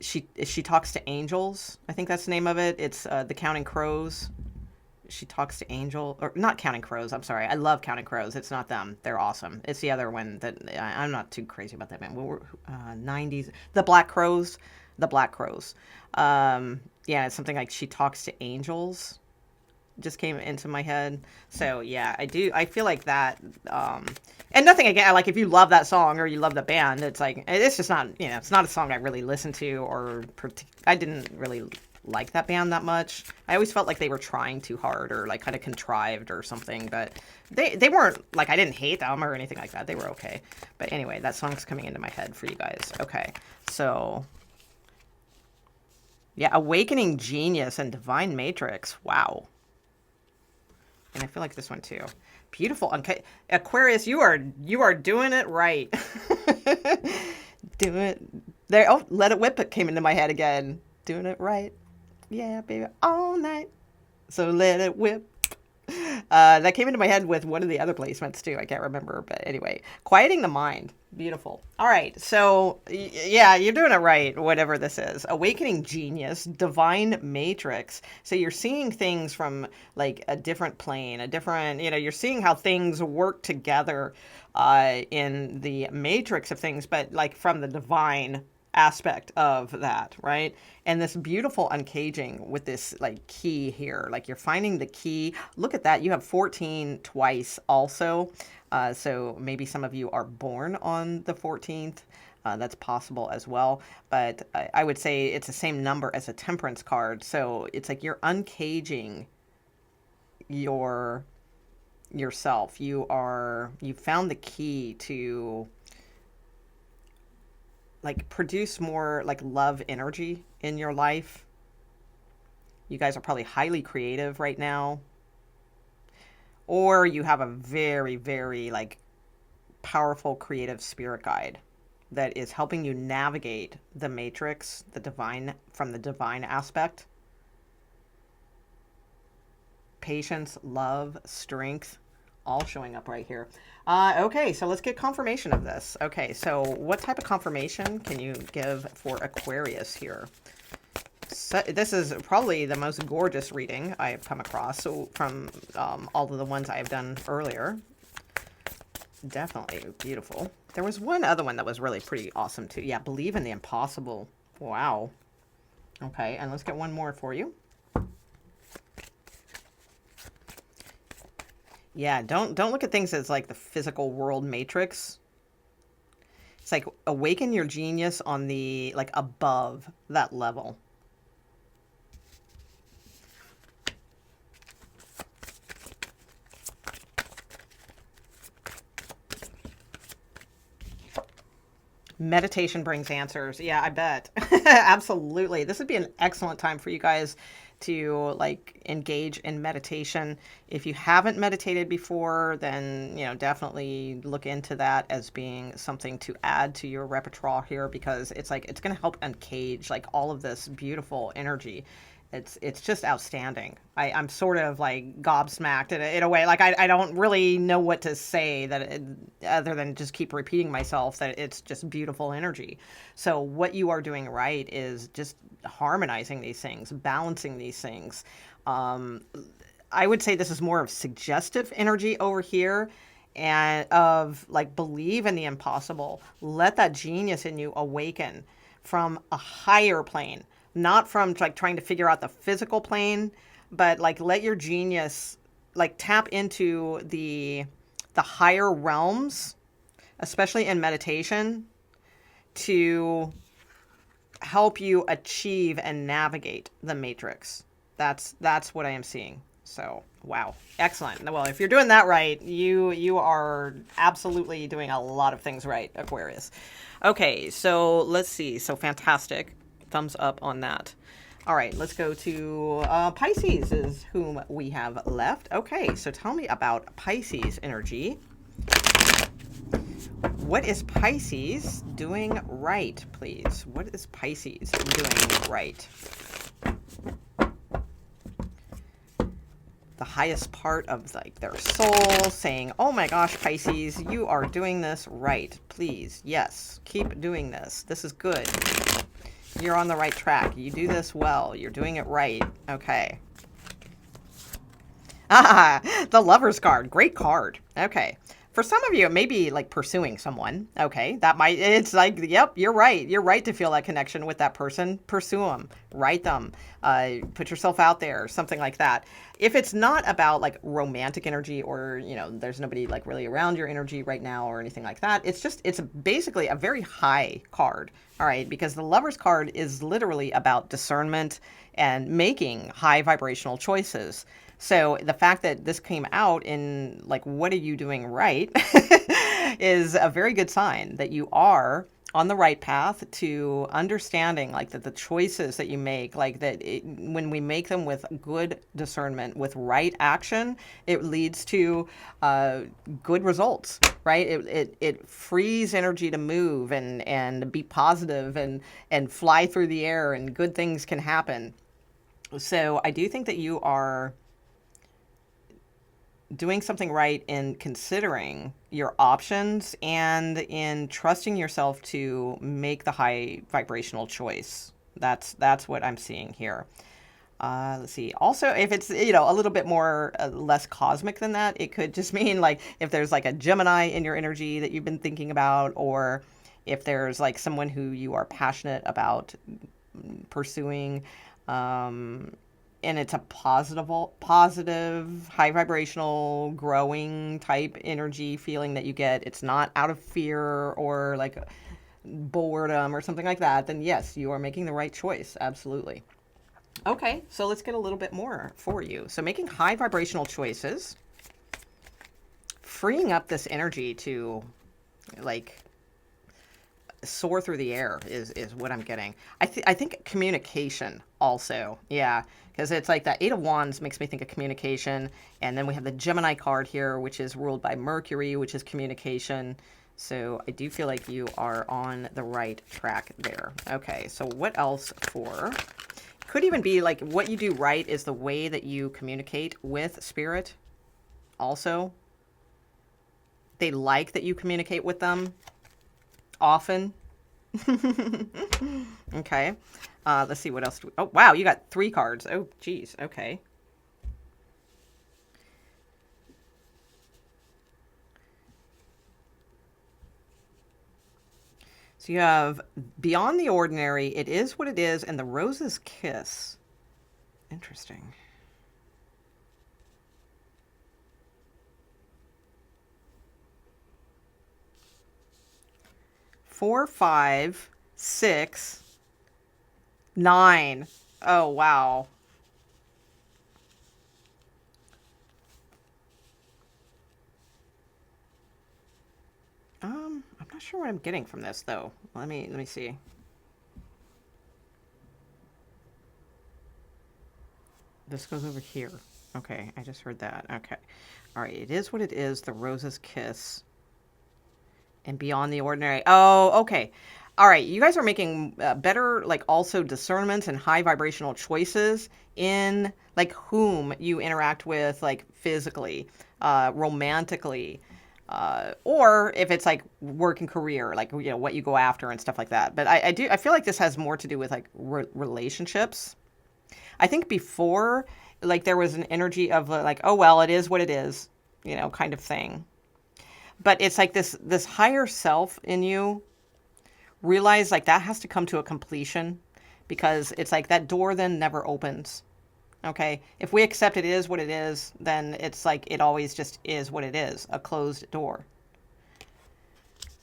she talks to angels. I think that's the name of it. It's The Counting Crows. She talks to angel, or not Counting Crows. I'm sorry. I love Counting Crows. It's not them. They're awesome. It's the other one that I'm not too crazy about that band. What were 90s? The Black Crows. The Black Crows. Yeah, it's something like she talks to angels. Just came into my head. So yeah, I do. I feel like that. And nothing again. Like if you love that song or you love the band, it's like it's just not. You know, it's not a song I really listen to or I didn't really like that band that much. I always felt like they were trying too hard or like kind of contrived or something. But they weren't like I didn't hate them or anything like that. They were okay. But anyway, that song's coming into my head for you guys. Okay, so. Yeah, Awakening Genius and Divine Matrix. Wow. And I feel like this one too. Beautiful. Okay. Aquarius, you are doing it right. Do it. There. Oh, Let It Whip It came into my head again. Doing it right. Yeah, baby. All night. So let it whip. That came into my head with one of the other placements too. I can't remember, but anyway, quieting the mind. Beautiful. All right. So yeah, you're doing it right. Whatever this is, Awakening Genius, Divine Matrix. So you're seeing things from like a different plane, a different, you're seeing how things work together in the matrix of things, but like from the divine aspect of that, right? And this beautiful uncaging with this like key here, like you're finding the key. Look at that. You have 14 twice also. So maybe some of you are born on the 14th. That's possible as well. But I would say it's the same number as a Temperance card. So it's like you're uncaging yourself. You found the key to like produce more like love energy in your life. You guys are probably highly creative right now. Or you have a very, very like powerful creative spirit guide that is helping you navigate the matrix, the divine, from the divine aspect. Patience, love, strength, all showing up right here. Okay, so let's get confirmation of this. Okay, so what type of confirmation can you give for Aquarius here? So this is probably the most gorgeous reading I have come across. So from all of the ones I have done earlier, definitely beautiful. There was one other one that was really pretty awesome too. Yeah, Believe in the Impossible. Wow. Okay, and let's get one more for you. Yeah, don't look at things as like the physical world matrix. It's like awaken your genius on the like above that level. Meditation brings answers. Yeah, I bet. Absolutely. This would be an excellent time for you guys to like engage in meditation. If you haven't meditated before, then, definitely look into that as being something to add to your repertoire here, because it's like, it's going to help uncage like all of this beautiful energy. It's just outstanding. I'm sort of like gobsmacked in a way. Like I don't really know what to say other than just keep repeating myself that it's just beautiful energy. So what you are doing right is just harmonizing these things, balancing these things. I would say this is more of suggestive energy over here, and of like believe in the impossible. Let that genius in you awaken from a higher plane. Not from like trying to figure out the physical plane, but like let your genius like tap into the higher realms, especially in meditation, to help you achieve and navigate the matrix. That's what I am seeing. So, wow. Excellent. Well, if you're doing that right, you are absolutely doing a lot of things right, Aquarius. Okay, so let's see. So fantastic. Thumbs up on that. All right, let's go to Pisces is whom we have left. Okay, so tell me about Pisces energy. What is Pisces doing right, please? What is Pisces doing right? The highest part of like their soul saying, oh my gosh, Pisces, you are doing this right. Please, yes, keep doing this. This is good. You're on the right track. You do this well. You're doing it right. Okay. Ah, the Lover's card. Great card. Okay. For some of you, it may be like pursuing someone. Okay. That might, it's like, yep, you're right. You're right to feel that connection with that person. Pursue them, write them, put yourself out there, something like that. If it's not about like romantic energy or, there's nobody like really around your energy right now or anything like that, it's basically a very high card. All right. Because the Lover's card is literally about discernment and making high vibrational choices. So the fact that this came out in like, what are you doing right, is a very good sign that you are on the right path to understanding like that the choices that you make, like that when we make them with good discernment, with right action, it leads to good results, right? It frees energy to move and be positive and fly through the air, and good things can happen. So I do think that you are doing something right in considering your options and in trusting yourself to make the high vibrational choice. That's what I'm seeing here. Let's see. Also, if it's a little bit more less cosmic than that, it could just mean like if there's like a Gemini in your energy that you've been thinking about, or if there's like someone who you are passionate about pursuing, and it's a positive, high vibrational, growing type energy feeling that you get. It's not out of fear or like boredom or something like that. Then yes, you are making the right choice. Absolutely. Okay, so let's get a little bit more for you. So making high vibrational choices, freeing up this energy to like soar through the air is what I'm getting. I think communication also. Yeah, because it's like that Eight of Wands makes me think of communication, and then we have the Gemini card here, which is ruled by Mercury, which is communication. So I do feel like you are on the right track there. Okay, so what else for? Could even be like what you do right is the way that you communicate with spirit. Also, they like that you communicate with them often. Okay. Let's see what else. Oh, wow. You got 3 cards. Oh, geez. Okay. So you have Beyond the Ordinary, It Is What It Is, and The Rose's Kiss. Interesting. 4, 5, 6, 9. Oh, wow. I'm not sure what I'm getting from this though. Let me see. This goes over here. Okay, I just heard that. Okay. All right, It Is What It Is, The Rose's Kiss, and Beyond the Ordinary. Oh, okay. All right, you guys are making better, like, also discernment and high vibrational choices in, like, whom you interact with, like, physically, romantically, or if it's like work and career, like, what you go after and stuff like that. But I feel like this has more to do with like relationships. I think before, like, there was an energy of like, oh well, it is what it is, kind of thing. But it's like this higher self in you realize like that has to come to a completion, because it's like that door then never opens. Okay, if we accept it is what it is, then it's like it always just is what it is, a closed door.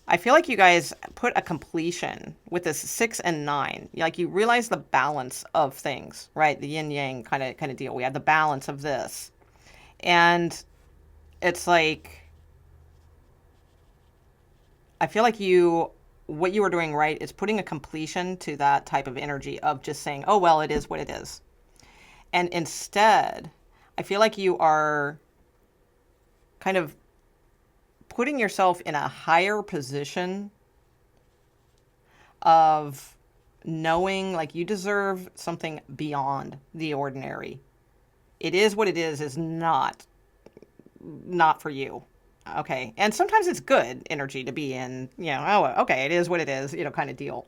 I feel like you guys put a completion with this 6 and 9. Like, you realize the balance of things, right? The yin yang kind of deal. We have the balance of this, and it's like I feel like what you are doing right is putting a completion to that type of energy of just saying, oh well, it is what it is. And instead, I feel like you are kind of putting yourself in a higher position of knowing like you deserve something beyond the ordinary. It is what it is not for you. Okay. And sometimes it's good energy to be in, oh, okay, it is what it is, kind of deal.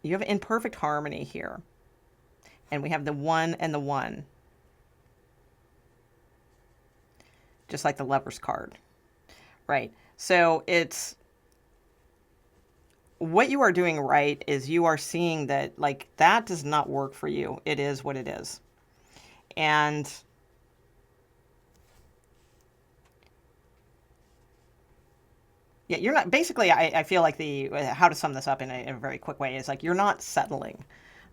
You have in perfect harmony here. And we have the 1 and the 1. just like the Lover's card, right? So it's what you are doing right is you are seeing that like that does not work for you. It is what it is. And yeah, you're not basically, I feel like the how to sum this up in a very quick way is like you're not settling.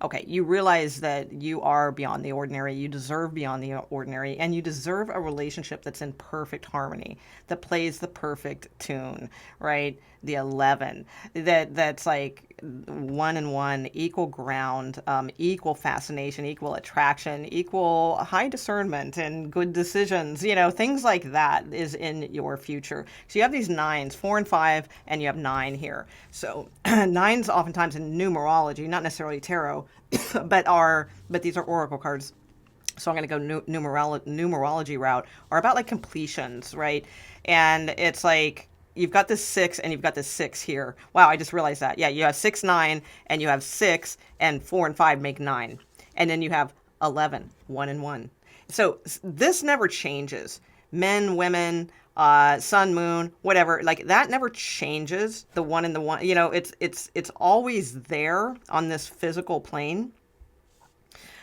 Okay, you realize that you are beyond the ordinary, you deserve beyond the ordinary, and you deserve a relationship that's in perfect harmony, that plays the perfect tune, right? The 11, that's like one and one, equal ground, equal fascination, equal attraction, equal high discernment and good decisions, things like that is in your future. So you have these nines, 4 and 5, and you have 9 here. So nines oftentimes in numerology, not necessarily tarot, but these are oracle cards. So I'm going to go numerology route, are about like completions, right? And it's like you've got this 6 and you've got this 6 here. Wow, I just realized that. Yeah, you have 6, 9, and you have 6, and 4 and 5 make 9. And then you have 11, 1 and 1. So this never changes. Men, women, sun, moon, whatever, like that never changes. The 1 and the 1, it's always there on this physical plane.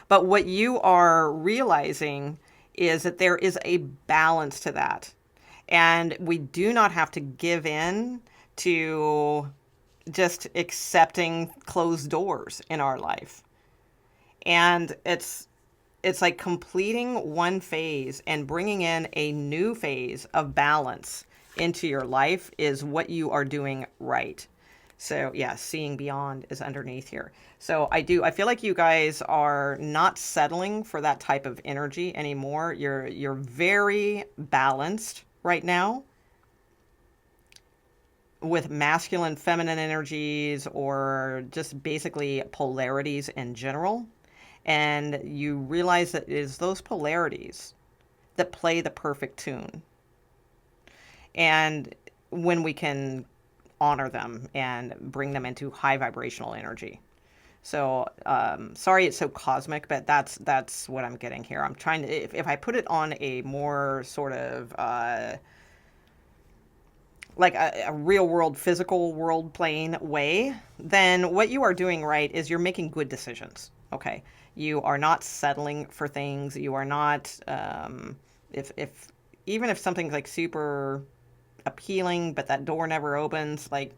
But what you are realizing is that there is a balance to that. And we do not have to give in to just accepting closed doors in our life. And it's like completing one phase and bringing in a new phase of balance into your life is what you are doing right. So yeah, seeing beyond is underneath here. So I feel like you guys are not settling for that type of energy anymore. You're very balanced right now with masculine, feminine energies, or just basically polarities in general. And you realize that it is those polarities that play the perfect tune. And when we can honor them and bring them into high vibrational energy. So sorry it's so cosmic, but that's what I'm getting here. I'm trying to, if I put it on a more sort of like a real world, physical world plane way, then what you are doing right is you're making good decisions. Okay. You are not settling for things. You are not, even if something's like super appealing, but that door never opens, like,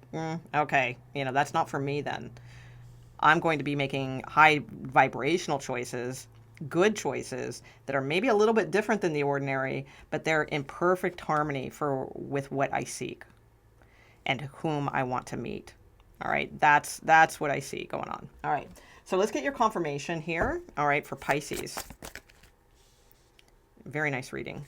okay, that's not for me then. I'm going to be making high vibrational choices, good choices that are maybe a little bit different than the ordinary, but they're in perfect harmony with what I seek and whom I want to meet. All right, that's what I see going on. All right, so let's get your confirmation here. All right, for Pisces. Very nice reading.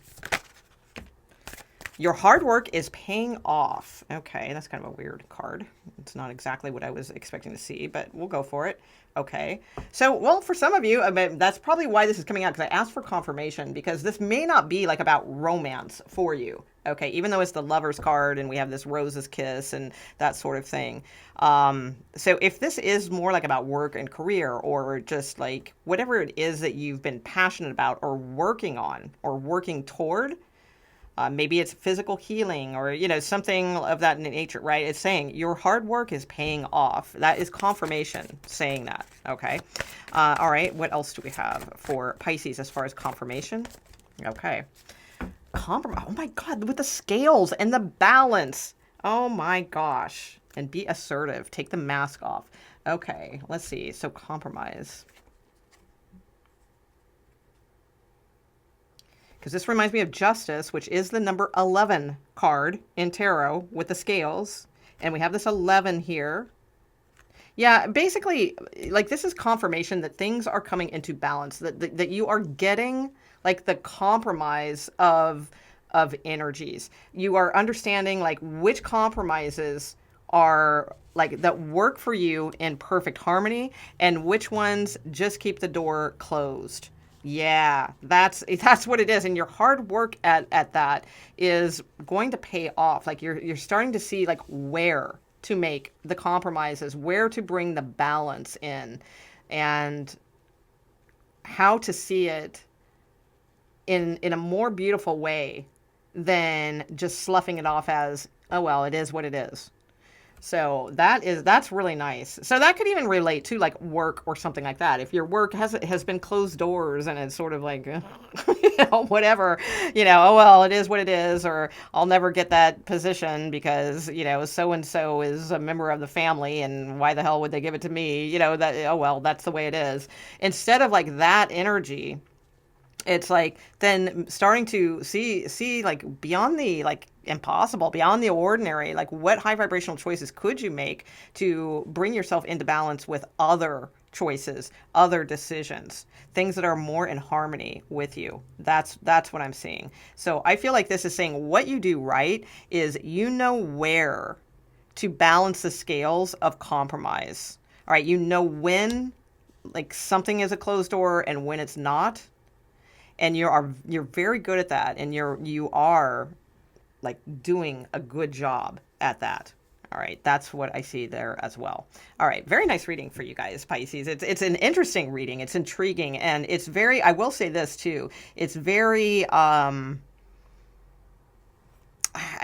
Your hard work is paying off. Okay, that's kind of a weird card. It's not exactly what I was expecting to see, but we'll go for it. Okay. So, well, for some of you, I mean, that's probably why this is coming out, because I asked for confirmation, because this may not be like about romance for you. Okay, even though it's the Lover's card and we have this rose's kiss and that sort of thing. So if this is more like about work and career, or just like whatever it is that you've been passionate about or working on or working toward, maybe it's physical healing or, something of that nature, right? It's saying your hard work is paying off. That is confirmation saying that. Okay. All right. What else do we have for Pisces as far as confirmation? Okay. Oh my God, with the scales and the balance. Oh my gosh. And be assertive. Take the mask off. Okay. Let's see. So compromise. Because this reminds me of Justice, which is the number 11 card in tarot with the scales. And we have this 11 here. Yeah, basically, like this is confirmation that things are coming into balance, that you are getting like the compromise of energies. You are understanding like which compromises are like that work for you in perfect harmony and which ones just keep the door closed. Yeah, that's what it is. And your hard work at that is going to pay off. Like you're starting to see like where to make the compromises, where to bring the balance in, and how to see it in a more beautiful way than just sloughing it off as, oh, well, it is what it is. So that's really nice. So that could even relate to like work or something like that. If your work has been closed doors and it's sort of like, whatever, oh well, it is what it is, or I'll never get that position because so and so is a member of the family, and why the hell would they give it to me? That, oh well, that's the way it is. Instead of like that energy, it's like then starting to see like beyond the like impossible, beyond the ordinary, like what high vibrational choices could you make to bring yourself into balance with other choices, other decisions, things that are more in harmony with you. That's what I'm seeing. So I feel like this is saying what you do right is where to balance the scales of compromise. All right, when like something is a closed door and when it's not, and you're very good at that, and you are like doing a good job at that. All right, that's what I see there as well. All right, very nice reading for you guys, Pisces. It's an interesting reading. It's intriguing, and it's very, I will say this too, it's very I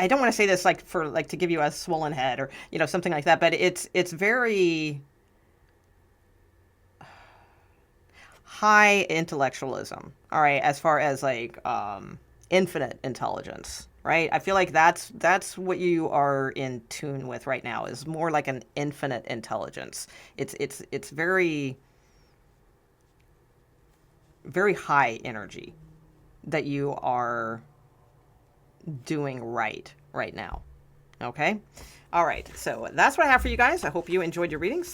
don't want to say this like for like to give you a swollen head or something like that, but it's very high intellectualism, all right, as far as like infinite intelligence, right? I feel like that's what you are in tune with right now, is more like an infinite intelligence. It's very, very high energy that you are doing right now. Okay? All right. So that's what I have for you guys. I hope you enjoyed your readings.